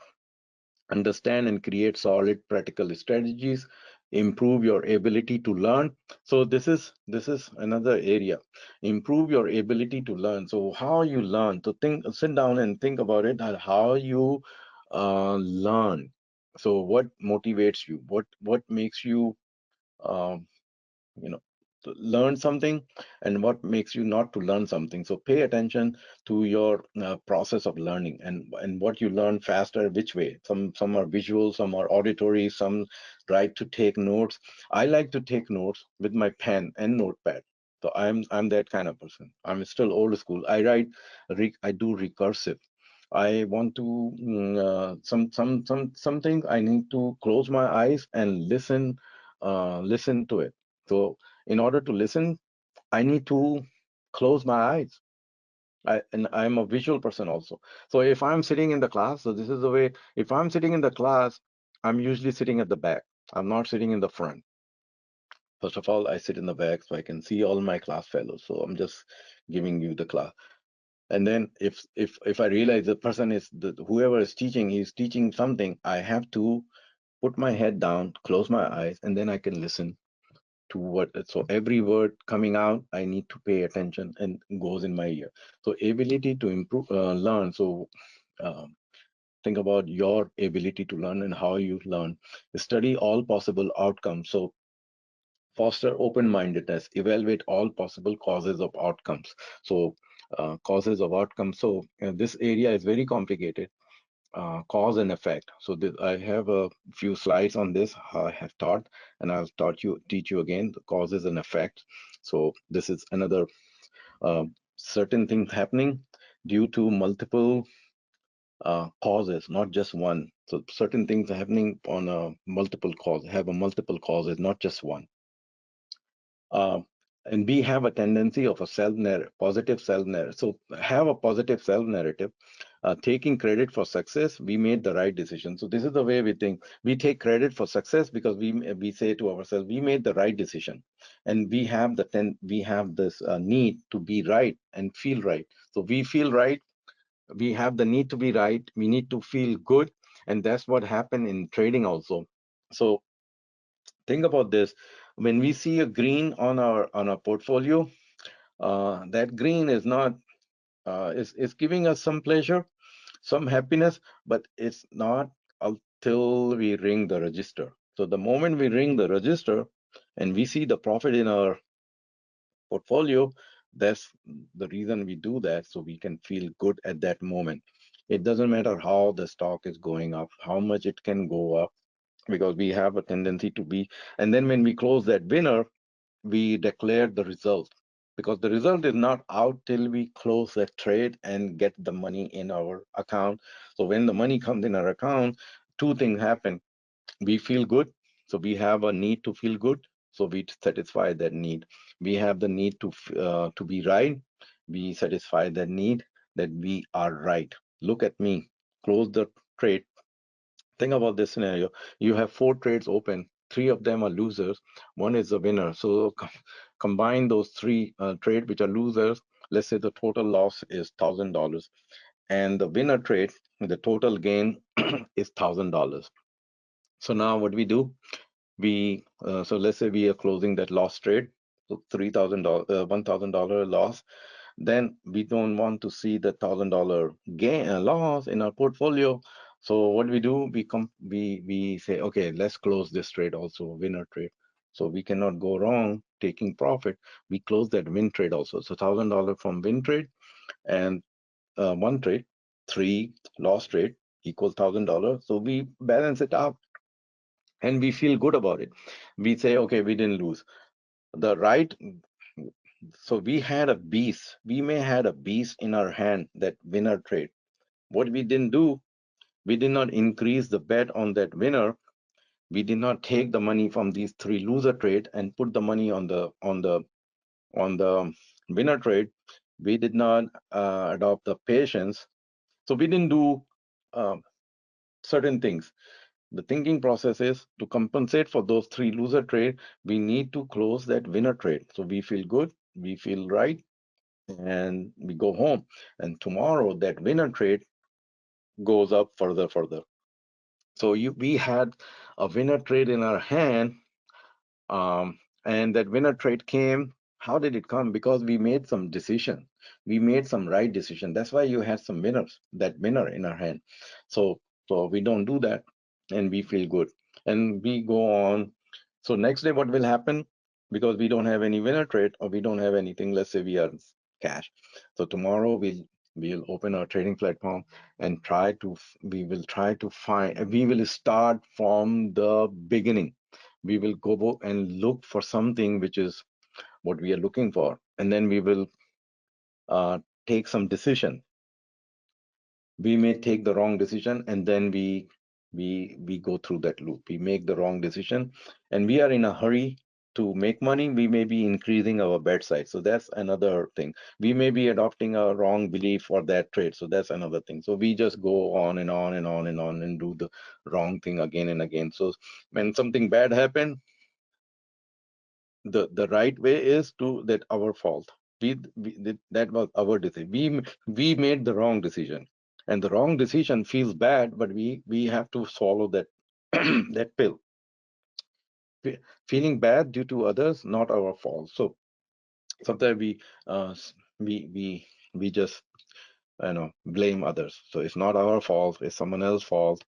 understand and create solid practical strategies, improve your ability to learn. So this is another area. Improve your ability to learn. So how you learn, to think, sit down and think about it, how you learn. So what motivates you, what makes you um, you know to learn something, and what makes you not to learn something. So pay attention to your process of learning, and what you learn faster, which way. Some are visual, some are auditory, some like to take notes. I like to take notes with my pen and notepad. So I'm that kind of person. I'm still old school. I write, I do recursive. I want to some things I need to close my eyes and listen to it. So in order to listen, I need to close my eyes. And I'm a visual person also. So if I'm sitting in the class, so this is the way. If I'm sitting in the class, I'm usually sitting at the back. I'm not sitting in the front. First of all, I sit in the back so I can see all my class fellows. So I'm just giving you the class. And then if I realize the person is whoever is teaching, he's teaching something, I have to put my head down, close my eyes, and then I can listen to what. So every word coming out, I need to pay attention and goes in my ear. So ability to improve, learn. So um, think about your ability to learn and how you learn. Study all possible outcomes. So foster open-mindedness, evaluate all possible causes of outcomes. So causes of outcomes. So this area is very complicated. Cause and effect. So I have a few slides on this. I have taught, and I'll teach you again the causes and effects. So this is another certain things happening due to multiple causes, not just one. So certain things are happening on a multiple cause, have a multiple causes, not just one. Uh, and we have a tendency of a self narrative, positive self narrative. So have a positive self narrative, taking credit for success. We made the right decision. So this is the way we think. We take credit for success because we say to ourselves, we made the right decision, and we have this need to be right and feel right. So we feel right. We have the need to be right. We need to feel good, and that's what happened in trading also. So think about this. When we see a green on our portfolio, that green is not is giving us some pleasure, some happiness, but it's not until we ring the register. So the moment we ring the register and we see the profit in our portfolio, that's the reason we do that, so we can feel good at that moment. It doesn't matter how the stock is going up, how much it can go up, because we have a tendency to be, and then when we close that winner, we declare the result, because the result is not out till we close that trade and get the money in our account. So when the money comes in our account, two things happen. We feel good, so we have a need to feel good, so we satisfy that need. We have the need to be right, we satisfy that need, that we are right. Look at me, close the trade. Think about this scenario. You have four trades open. Three of them are losers. One is a winner. So combine those three trades which are losers. Let's say the total loss is $1,000, and the winner trade, the total gain is $1,000. So now what we do? So let's say we are closing that loss trade. So $3,000, $1,000 loss. Then we don't want to see the $1,000 gain loss in our portfolio. So what we do, we say, okay, let's close this trade also, winner trade. So we cannot go wrong taking profit. We close that win trade also. So $1,000 from win trade, and one trade, three loss trade equal $1,000. So we balance it out and we feel good about it. We say, okay, we didn't lose. The right, so we had a beast. We may had a beast in our hand, that winner trade. What we didn't do, we did not increase the bet on that winner. We did not take the money from these three loser trade and put the money on the winner trade. We did not adopt the patience. So we didn't do uh, certain things. The thinking process is to compensate for those three loser trade, we need to close that winner trade. So we feel good, we feel right, and we go home. And tomorrow that winner trade goes up further. So we had a winner trade in our hand, and that winner trade came. How did it come? Because we made some decision. We made some right decision. That's why you had some winners, that winner in our hand. So we don't do that, and we feel good, and we go on. So next day, what will happen? Because we don't have any winner trade, or we don't have anything. Let's say we are cash. So tomorrow we'll open our trading platform and we will try to find. We will start from the beginning. We will go and look for something which is what we are looking for, and then we will uh, take some decision. We may take the wrong decision, and then we go through that loop. We make the wrong decision, and we are in a hurry to make money. We may be increasing our bet size, so that's another thing. We may be adopting a wrong belief for that trade, so that's another thing. So we just go on and on and on and on and do the wrong thing again and again. So when something bad happens, the right way is to that our fault. That was our decision. We made the wrong decision, and the wrong decision feels bad, but we have to swallow that that pill. Feeling bad due to others, not our fault. So sometimes uh, s- we we we just blame others. So it's not our fault, it's someone else's fault.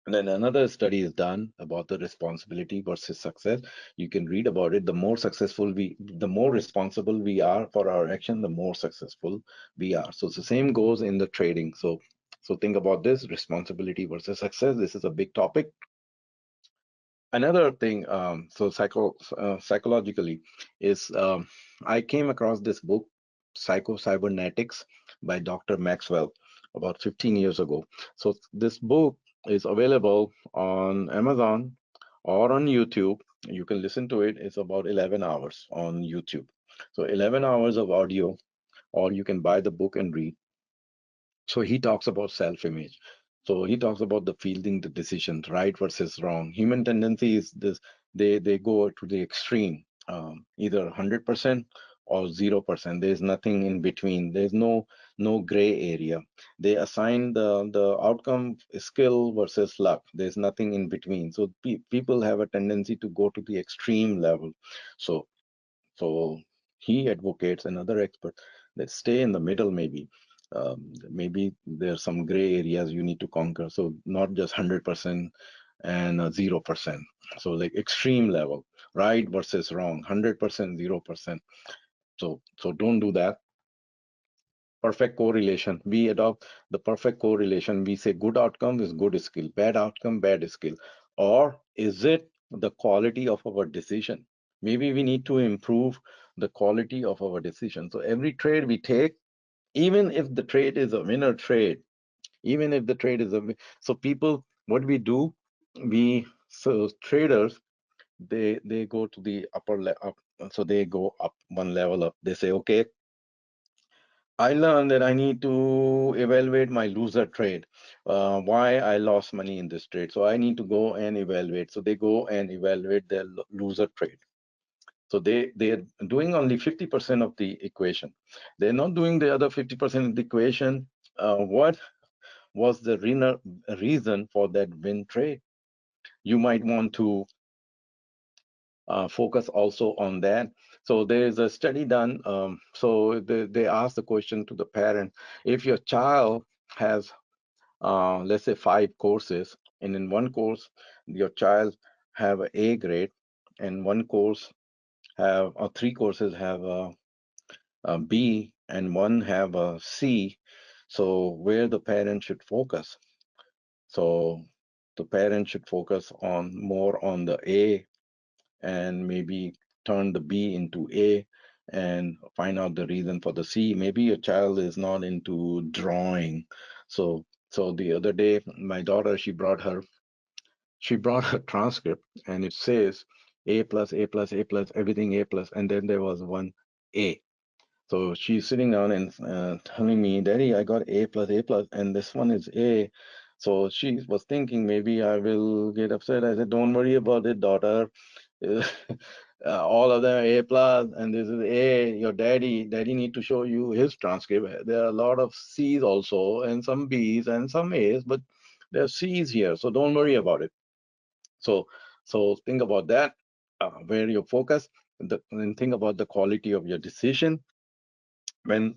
And then another study is done about the responsibility versus success. You can read about it. The more responsible we are for our action, the more successful we are. So it's the same goes in the trading. So think about this: responsibility versus success. This is a big topic. Another thing, psychologically, is I came across this book, Psycho-Cybernetics, by Dr. Maxwell, about 15 years ago. So this book is available on Amazon or on YouTube. You can listen to it. It's about 11 hours on YouTube. So 11 hours of audio, or you can buy the book and read. So he talks about self-image. So he talks about the fielding the decisions, right versus wrong. Human tendency is this: they go to the extreme, either 100% or 0%. There's nothing in between. There's no gray area. They assign the outcome skill versus luck. There's nothing in between. So people have a tendency to go to the extreme level. So so he advocates, and other experts, that stay in the middle maybe. Maybe there's some gray areas you need to conquer. So not just 100% and 0%. So like extreme level, right versus wrong, 100%, 0%. So don't do that. Perfect correlation. We adopt the perfect correlation. We say good outcome is good skill, bad outcome, bad skill. Or is it the quality of our decision? Maybe we need to improve the quality of our decision. So every trade we take, even if the trade is a winner trade, even if the trade is so people, what we do, traders, they go to the up, so they go up one level up. They say, okay, I learned that I need to evaluate my loser trade, why I lost money in this trade. So I need to go and evaluate. So they go and evaluate their loser trade. So they're doing only 50% of the equation. They're not doing the other 50% of the equation. What was the reason for that win trade? You might want to focus also on that. So there is a study done. So they asked the question to the parent: if your child has, let's say, 5 courses, and in one course your child have an A grade, and one course have, or 3 courses have a B, and one have a C. So where the parent should focus? So the parent should focus on more on the A, and maybe turn the B into A, and find out the reason for the C. Maybe your child is not into drawing. So the other day, my daughter, she brought her transcript, and it says A plus, A plus, A plus, everything A plus, and then there was one A. So she's sitting down and telling me, Daddy, I got A plus, A plus, and this one is A. So she was thinking maybe I will get upset. I said, don't worry about it, daughter. All of them A plus, and this is A. Your daddy need to show you his transcript. There are a lot of C's also, and some B's and some A's, but there are C's here, so don't worry about it. So, so think about that, where you focus, and think about the quality of your decision. When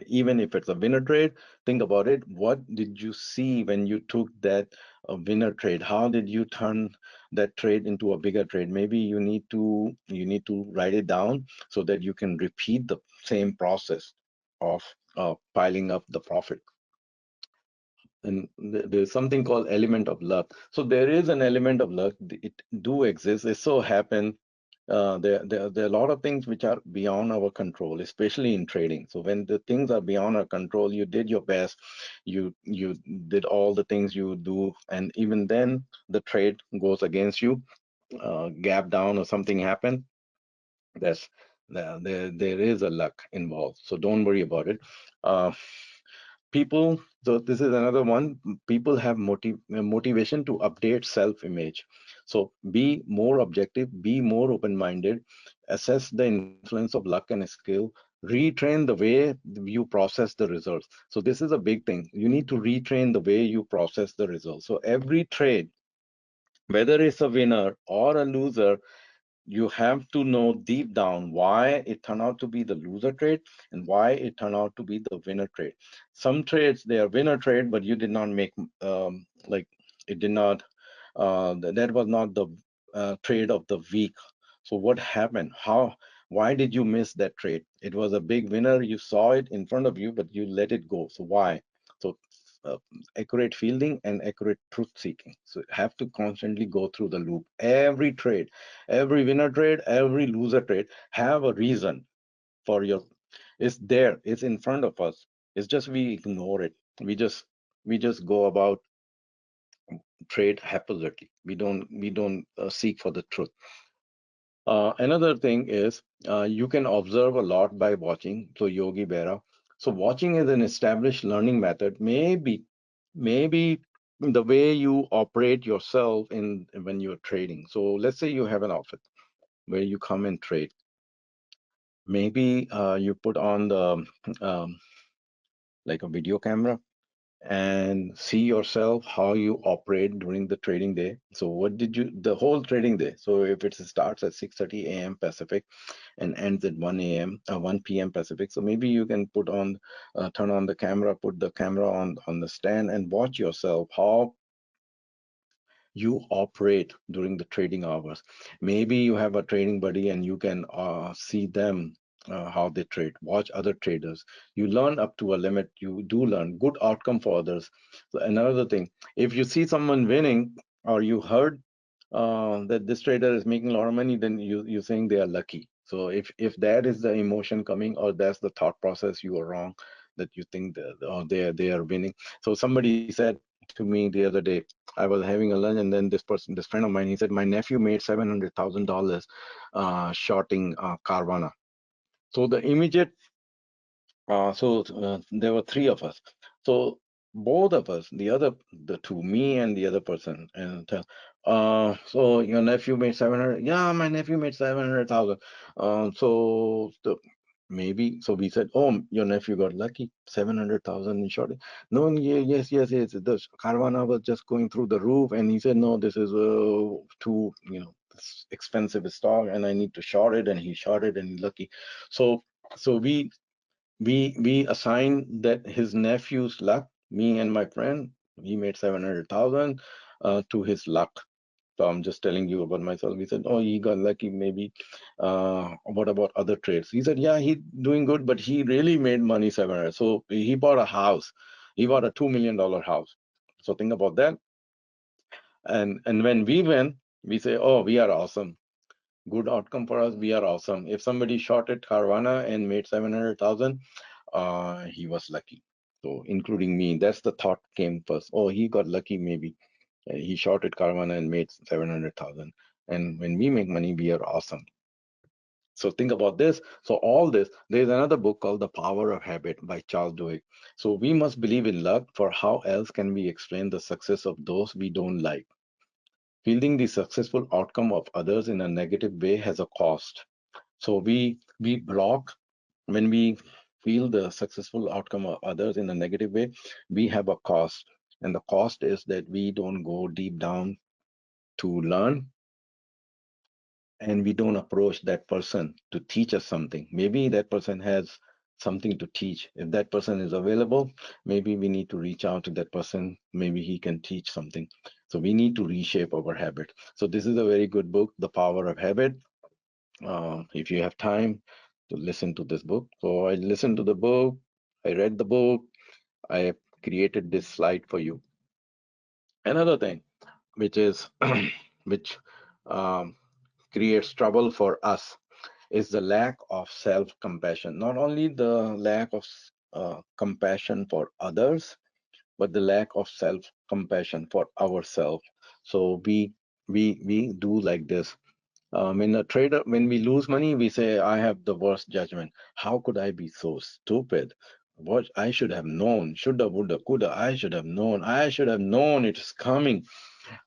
even if it's a winner trade, think about it. What did you see when you took that winner trade? How did you turn that trade into a bigger trade? Maybe you need to write it down so that you can repeat the same process of piling up the profit. And there's something called element of luck. So there is an element of luck. It do exist. It so happen there are a lot of things which are beyond our control, especially in trading. So when the things are beyond our control, you did your best, you did all the things you do, and even then the trade goes against you, gap down or something happen. That's there is a luck involved. So don't worry about it. Uh, People, so this is another one. People have motivation to update self-image. So be more objective, be more open-minded, assess the influence of luck and skill, retrain the way you process the results. So this is a big thing. You need to retrain the way you process the results. So every trade, whether it's a winner or a loser, you have to know deep down why it turned out to be the loser trade and why it turned out to be the winner trade. Some trades, they are winner trade, but you did not make, like, it did not, that was not the trade of the week. So what happened? Why did you miss that trade? It was a big winner. You saw it in front of you, but you let it go. So why? So uh, accurate fielding and accurate truth seeking. So you have to constantly go through the loop. Every trade, every winner trade, every loser trade have a reason for your. It's there. It's in front of us. It's just we ignore it. We just go about trade haphazardly. We don't seek for the truth. Another thing is you can observe a lot by watching. So Yogi Berra. So watching is an established learning method. Maybe the way you operate yourself in when you're trading. So let's say you have an outfit where you come and trade. Maybe you put on the um, like a video camera and see yourself how you operate during the trading day. So what did you the whole trading day? So if it starts at 6:30 a.m. Pacific and ends at 1 a.m. 1 p.m. Pacific. So maybe you can turn on the camera, put the camera on the stand, and watch yourself how you operate during the trading hours. Maybe you have a trading buddy and you can see them how they trade. Watch other traders. You learn up to a limit. You do learn good outcome for others. So another thing, if you see someone winning or you heard that this trader is making a lot of money, then you're saying they are lucky. So if that is the emotion coming or that's the thought process, you are wrong. That you think that or they are winning. So somebody said to me the other day, I was having a lunch, and then this friend of mine, he said, my nephew made $700,000 shorting Carvana. So the immediate there were three of us. So both of us, the two, me and the other person, and so your nephew made 700. Yeah, my nephew made 700,000. Maybe so we said, oh, your nephew got lucky, 700,000 in short. No, yes, yes, yes. The Carvana was just going through the roof, and he said, no, this is too, this expensive stock, and I need to short it, and he short it, and lucky. So so we assigned that his nephew's luck, me and my friend, he made 700,000 to his luck. So I'm just telling you about myself. We said, oh, he got lucky, maybe. What about other trades? He said, yeah, he doing good, but he really made money 700. So he bought a house. He bought a $2 million house. So think about that. And when we win, we say, oh, we are awesome. Good outcome for us. We are awesome. If somebody shorted Carvana and made 700,000, he was lucky. So including me, that's the thought came first. Oh, he got lucky maybe. He shorted Carvana and made 700,000. And when we make money, we are awesome. So think about this. So all this, there's another book called The Power of Habit by Charles Duhigg. So we must believe in luck, for how else can we explain the success of those we don't like? Feeling the successful outcome of others in a negative way has a cost. So we block when we feel the successful outcome of others in a negative way, we have a cost. And the cost is that we don't go deep down to learn, and we don't approach that person to teach us something. Maybe that person has something to teach. If that person is available, maybe we need to reach out to that person. Maybe he can teach something. So we need to reshape our habit. So this is a very good book, The Power of Habit. If you have time to listen to this book. So I listened to the book, I read the book, I have created this slide for you. Another thing, which is which um, creates trouble for us, is the lack of self-compassion. Not only the lack of compassion for others, but the lack of self-compassion for ourselves. So we do like this. When we lose money, we say, I have the worst judgment. How could I be so stupid? What I should have known, shoulda, woulda, coulda, I should have known. I should have known it's coming.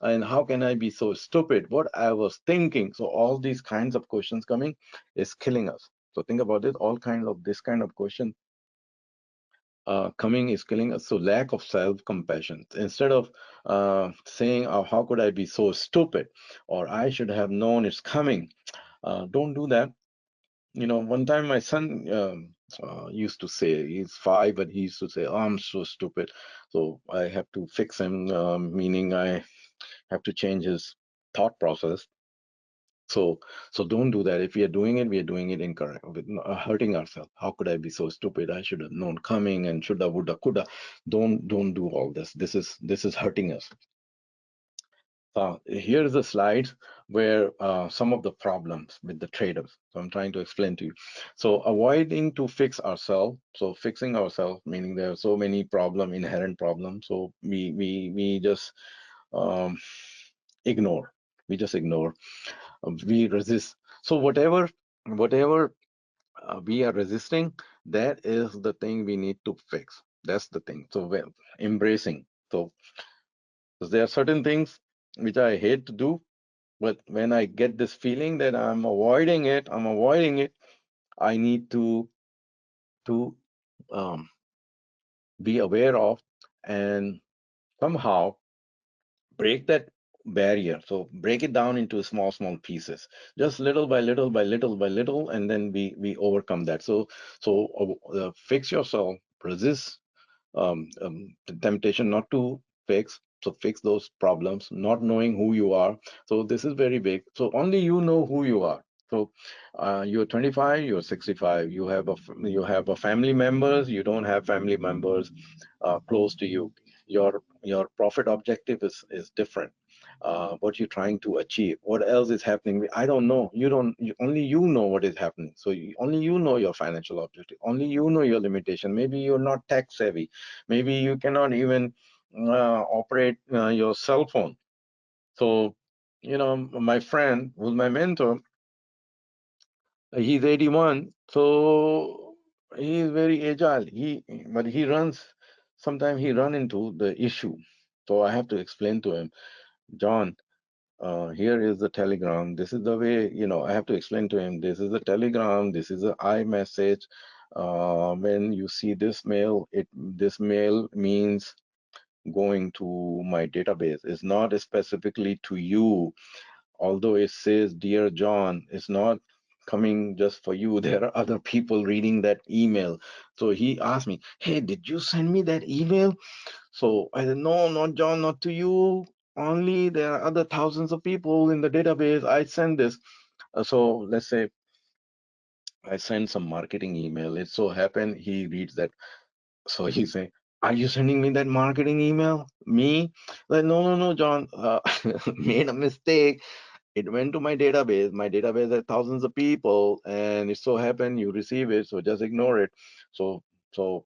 And how can I be so stupid? What I was thinking. So all these kinds of questions coming is killing us. So think about it. All kinds of this kind of question coming is killing us. So lack of self-compassion. Instead of saying, oh, how could I be so stupid? Or I should have known it's coming. Don't do that. One time my son used to say, he's 5, but he used to say, oh, I'm so stupid. So I have to fix him, meaning I have to change his thought process. So don't do that. If we are doing it, we are doing it incorrect, with hurting ourselves. How could I be so stupid? I should have known coming, and shoulda, woulda, coulda. Don't do all this. This is hurting us. Here is a slide where some of the problems with the traders. So I'm trying to explain to you. So avoiding to fix ourselves. So fixing ourselves, meaning there are so many inherent problems. So we just um, ignore. We just ignore. We resist. So whatever we are resisting, that is the thing we need to fix. That's the thing. So embracing. So there are certain things which I hate to do, but when I get this feeling that I'm avoiding it, I need to um, be aware of and somehow break that barrier. So break it down into small pieces, just little by little by little by little, and then we overcome that. So fix yourself, resist the temptation not to fix. So fix those problems, not knowing who you are. So this is very big. So only you know who you are. So you're 25, you're 65. You have a family members. You don't have family members close to you. Your profit objective is different. What you're trying to achieve, what else is happening, I don't know. Only you know what is happening. So only you know your financial objective, only you know your limitation. Maybe you're not tech savvy, maybe you cannot even operate your cell phone. So my friend who's my mentor, he's 81, so he's very agile. But he runs, sometimes he run into the issue. So I have to explain to him, John, here is the telegram. This is the way, I have to explain to him, this is the telegram, this is the iMessage. When you see this mail means going to my database. It's not specifically to you. Although it says, Dear John, it's not coming just for you. There are other people reading that email. So he asked me, hey, did you send me that email? So I said, no, not John, not to you. Only there are other thousands of people in the database. I send this. So let's say I send some marketing email. It so happened he reads that. So he say, are you sending me that marketing email? Me? Like, no, no, no, John. Made a mistake. It went to my database. My database has thousands of people, and it so happened you receive it. So just ignore it. So so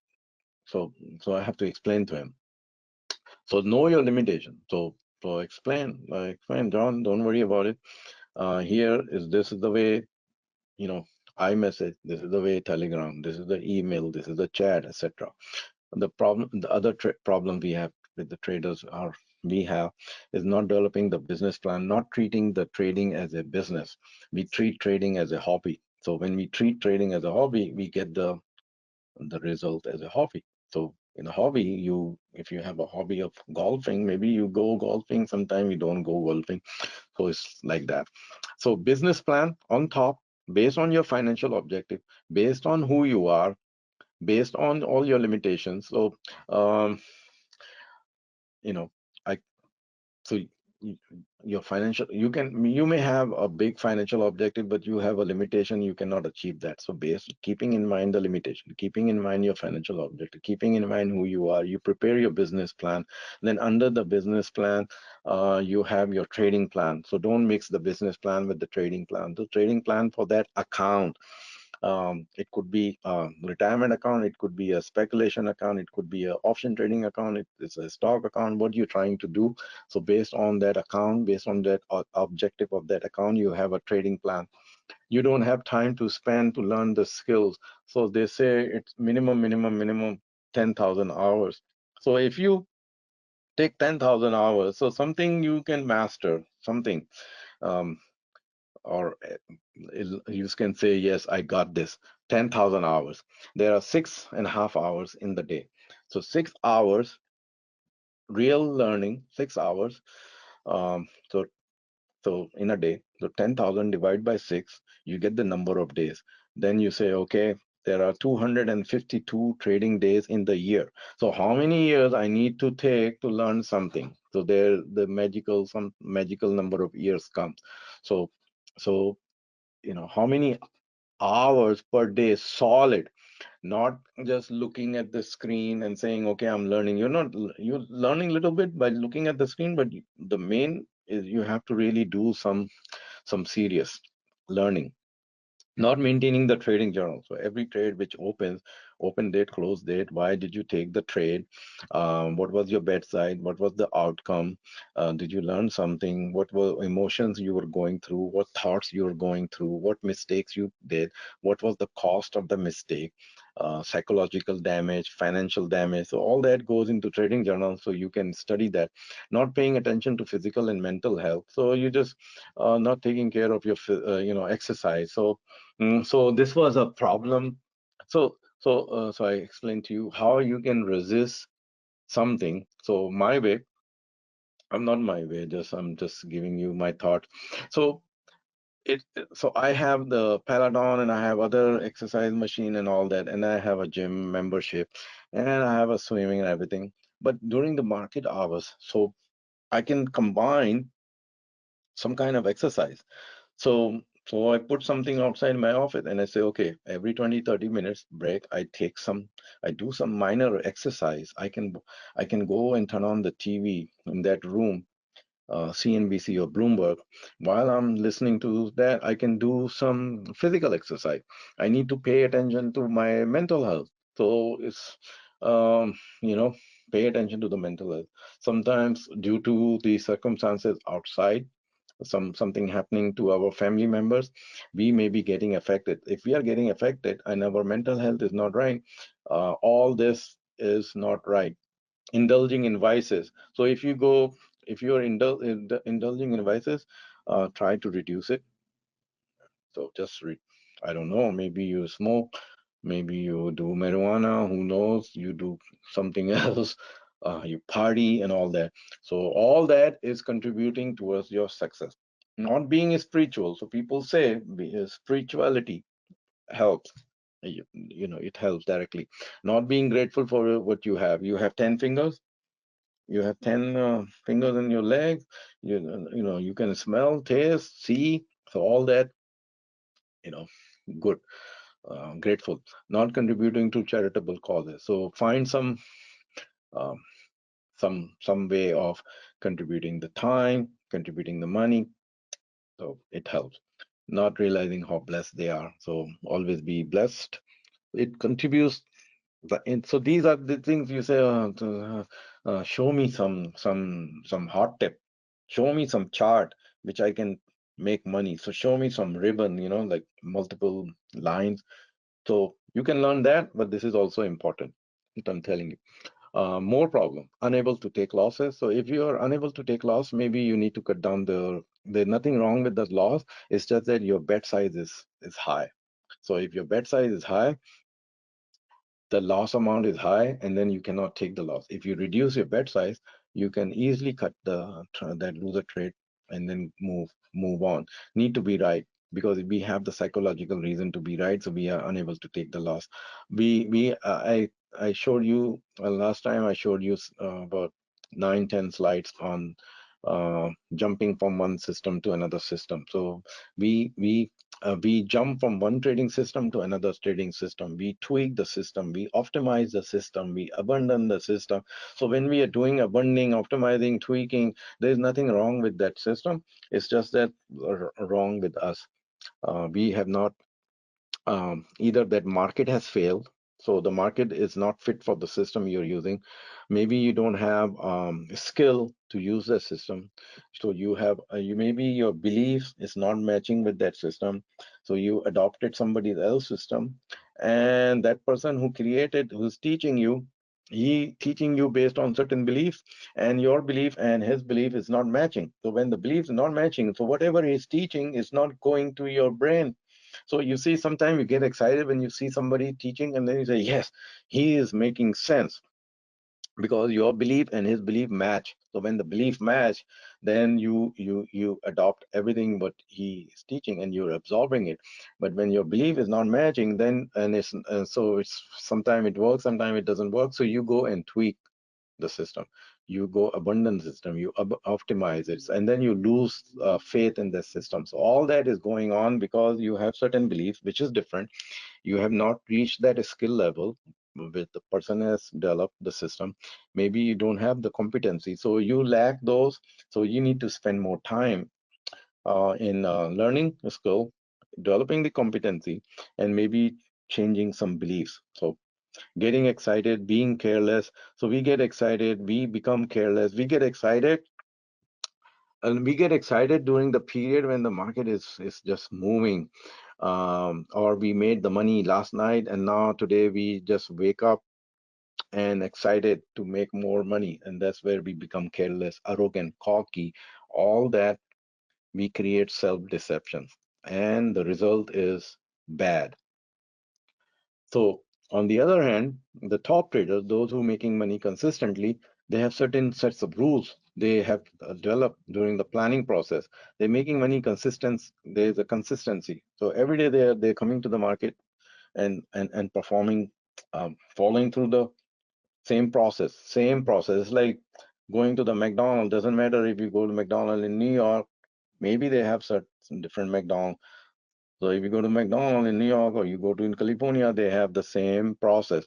so so I have to explain to him. So know your limitation. So explain, John. Don't worry about it. Here is this is the way. iMessage, this is the way Telegram, this is the email, this is the chat, etc. The other problem we have with the traders are we have is not developing the business plan, not treating the trading as a business. We treat trading as a hobby. So when we treat trading as a hobby, we get the result as a hobby. So in a hobby, if you have a hobby of golfing, maybe you go golfing, sometime you don't go golfing. So it's like that. So business plan on top, based on your financial objective, based on who you are, based on all your limitations. So um, you know, I so your financial, you may have a big financial objective, but you have a limitation, you cannot achieve that. So based keeping in mind the limitation, keeping in mind your financial objective, keeping in mind who you are, you prepare your business plan. Then under the business plan, you have your trading plan. So don't mix the business plan with the trading plan. The trading plan for that account, it could be a retirement account, it could be a speculation account, it could be an option trading account, it's a stock account, what you're trying to do. So based on that account, based on that objective of that account, you have a trading plan. You don't have time to spend to learn the skills. So they say it's minimum 10,000 hours. So if you take 10,000 hours, so something you can master, something. Um, or you can say, yes, I got this. 10,000 hours. There are 6.5 hours in the day. So 6 hours real learning, 6 hours. So in a day, so 10,000 divided by 6, you get the number of days. Then you say, okay, there are 252 trading days in the year. So how many years I need to take to learn something? So there, some magical number of years comes. So, so how many hours per day solid, not just looking at the screen and saying, okay, I'm learning. You're learning a little bit by looking at the screen, but the main is you have to really do some serious learning, not maintaining the trading journal. So every trade which opens, open date, close date, why did you take the trade? What was your bet side? What was the outcome? Did you learn something? What were emotions you were going through? What thoughts you were going through? What mistakes you did? What was the cost of the mistake? Psychological damage, financial damage. So all that goes into trading journal. So you can study that, not paying attention to physical and mental health. So you just not taking care of your exercise. So this was a problem. So I explained to you how you can resist something. So my way, I'm not my way, I'm just giving you my thought. So so I have the Peloton and I have other exercise machine and all that, and I have a gym membership and I have a swimming and everything. But during the market hours, so I can combine some kind of exercise. So I put something outside my office and I say, okay, every 20, 30 minutes break, I do some minor exercise. I can go and turn on the TV in that room, CNBC or Bloomberg. While I'm listening to that, I can do some physical exercise. I need to pay attention to my mental health. So it's, um, you know, pay attention to the mental health. Sometimes due to the circumstances outside, something happening to our family members, we may be getting affected. If we are getting affected and our mental health is not right, all this is not right. Indulging in vices. So if you are indulging in vices, try to reduce it. So I don't know, maybe you smoke, maybe you do marijuana, who knows, you do something else, you party and all that. So all that is contributing towards your success. Not being spiritual. So people say spirituality helps. It helps directly. Not being grateful for what you have. You have 10 fingers. You have 10 fingers in your legs. You can smell, taste, see. So all that, you know, good. Grateful, not contributing to charitable causes. So find um, some way of contributing the time, contributing the money. So it helps. Not realizing how blessed they are. So always be blessed. It contributes. So these are the things you say. Show me some hot tip. Show me some chart which I can make money. So show me some ribbon, like multiple lines. So you can learn that, but this is also important. I'm telling you. More problem, unable to take losses. So if you are unable to take loss, maybe you need to cut down there's nothing wrong with the loss. It's just that your bet size is high. So if your bet size is high, the loss amount is high, and then you cannot take the loss. If you reduce your bet size, you can easily cut that loser trade and then move on. Need to be right, because we have the psychological reason to be right, so we are unable to take the loss. We I showed you last time. I showed you about 9, 10 slides on jumping from one system to another system. So we jump from one trading system to another trading system. We tweak the system, we optimize the system, we abandon the system. So when we are doing abandoning, optimizing, tweaking, there's nothing wrong with that system. It's just that wrong with us. We have not, either that market has failed, so the market is not fit for the system you're using. Maybe you don't have skill to use the system. So you have you maybe your beliefs is not matching with that system, so you adopted somebody else's system, and that person who created, who's teaching you, he teaching you based on certain beliefs, and your belief and his belief is not matching. So when the beliefs are not matching, so whatever he's teaching is not going to your brain. So you see, sometimes you get excited when you see somebody teaching, and then you say, yes, he is making sense, because your belief and his belief match. So when the belief match, then you adopt everything what he is teaching, and you're absorbing it. But when your belief is not matching, then so it's sometimes it works, sometimes it doesn't work. So you go and tweak the system, you go abundant system, you optimize it, and then you lose faith in the system. So all that is going on because you have certain beliefs which is different. You have not reached that skill level with the person has developed the system. Maybe you don't have the competency, so you lack those. So you need to spend more time in learning a skill, developing the competency, and maybe changing some beliefs. So getting excited, being careless. So we get excited, we become careless, we get excited, and we get excited during the period when the market is just moving. Or we made the money last night, and now today we just wake up and excited to make more money, and that's where we become careless, arrogant, cocky. All that, we create self-deception, and the result is bad. So on the other hand, the top traders, those who are making money consistently, they have certain sets of rules they have developed during the planning process. They're making money consistent. There's a consistency. So every day they're coming to the market and performing, following through the same process. Same process. It's like going to the McDonald's. Doesn't matter if you go to McDonald's in New York. Maybe they have certain different McDonald's. So if you go to McDonald's in New York or you go to in California, they have the same process.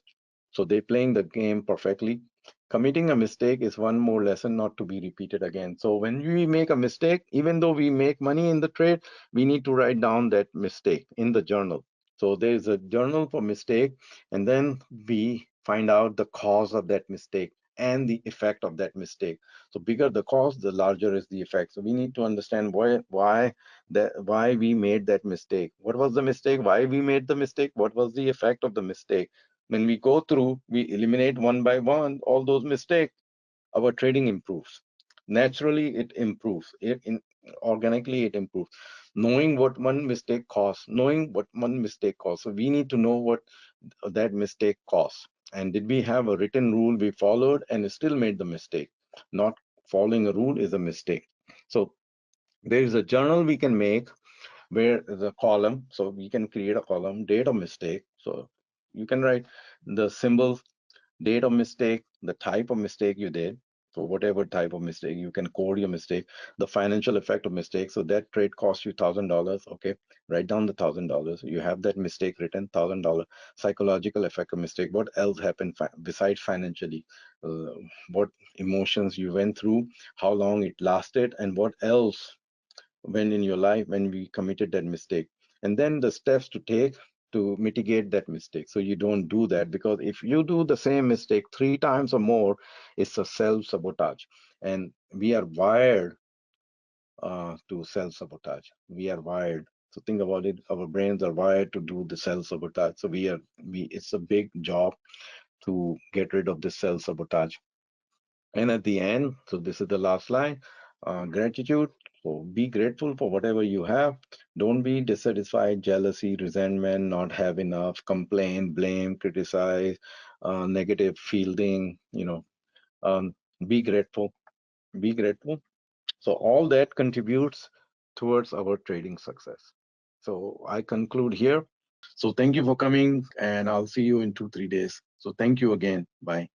So they're playing the game perfectly. Committing a mistake is one more lesson not to be repeated again. So when we make a mistake, even though we make money in the trade, we need to write down that mistake in the journal. So there's a journal for mistake, and then we find out the cause of that mistake and the effect of that mistake. So bigger the cause, the larger is the effect. So we need to understand why we made that mistake. What was the mistake? Why we made the mistake? What was the effect of the mistake? When we go through, we eliminate one by one all those mistakes, our trading improves. Naturally, it improves. Organically, it improves. Knowing what one mistake costs, knowing what one mistake costs. So we need to know what that mistake costs. And did we have a written rule we followed and still made the mistake? Not following a rule is a mistake. So there is a journal we can make where the column, so we can create a column, date of mistake. So you can write the symbol, date of mistake, the type of mistake you did. So whatever type of mistake, you can code your mistake, the financial effect of mistake. So that trade cost you $1,000. Okay, write down the $1,000. You have that mistake written, $1,000. Psychological effect of mistake. What else happened besides financially? What emotions you went through? How long it lasted? And what else when in your life when we committed that mistake, and then the steps to take to mitigate that mistake so you don't do that. Because if you do the same mistake 3 times or more, it's a self-sabotage, and we are wired to self-sabotage. We are wired. So think about it. Our brains are wired to do the self-sabotage. So it's a big job to get rid of the self-sabotage. And at the end, so this is the last line, gratitude. So be grateful for whatever you have. Don't be dissatisfied, jealousy, resentment, not have enough, complain, blame, criticize, negative feeling, um, be grateful. Be grateful. So all that contributes towards our trading success. So I conclude here. So thank you for coming, and I'll see you in 2, 3 days. So thank you again. Bye.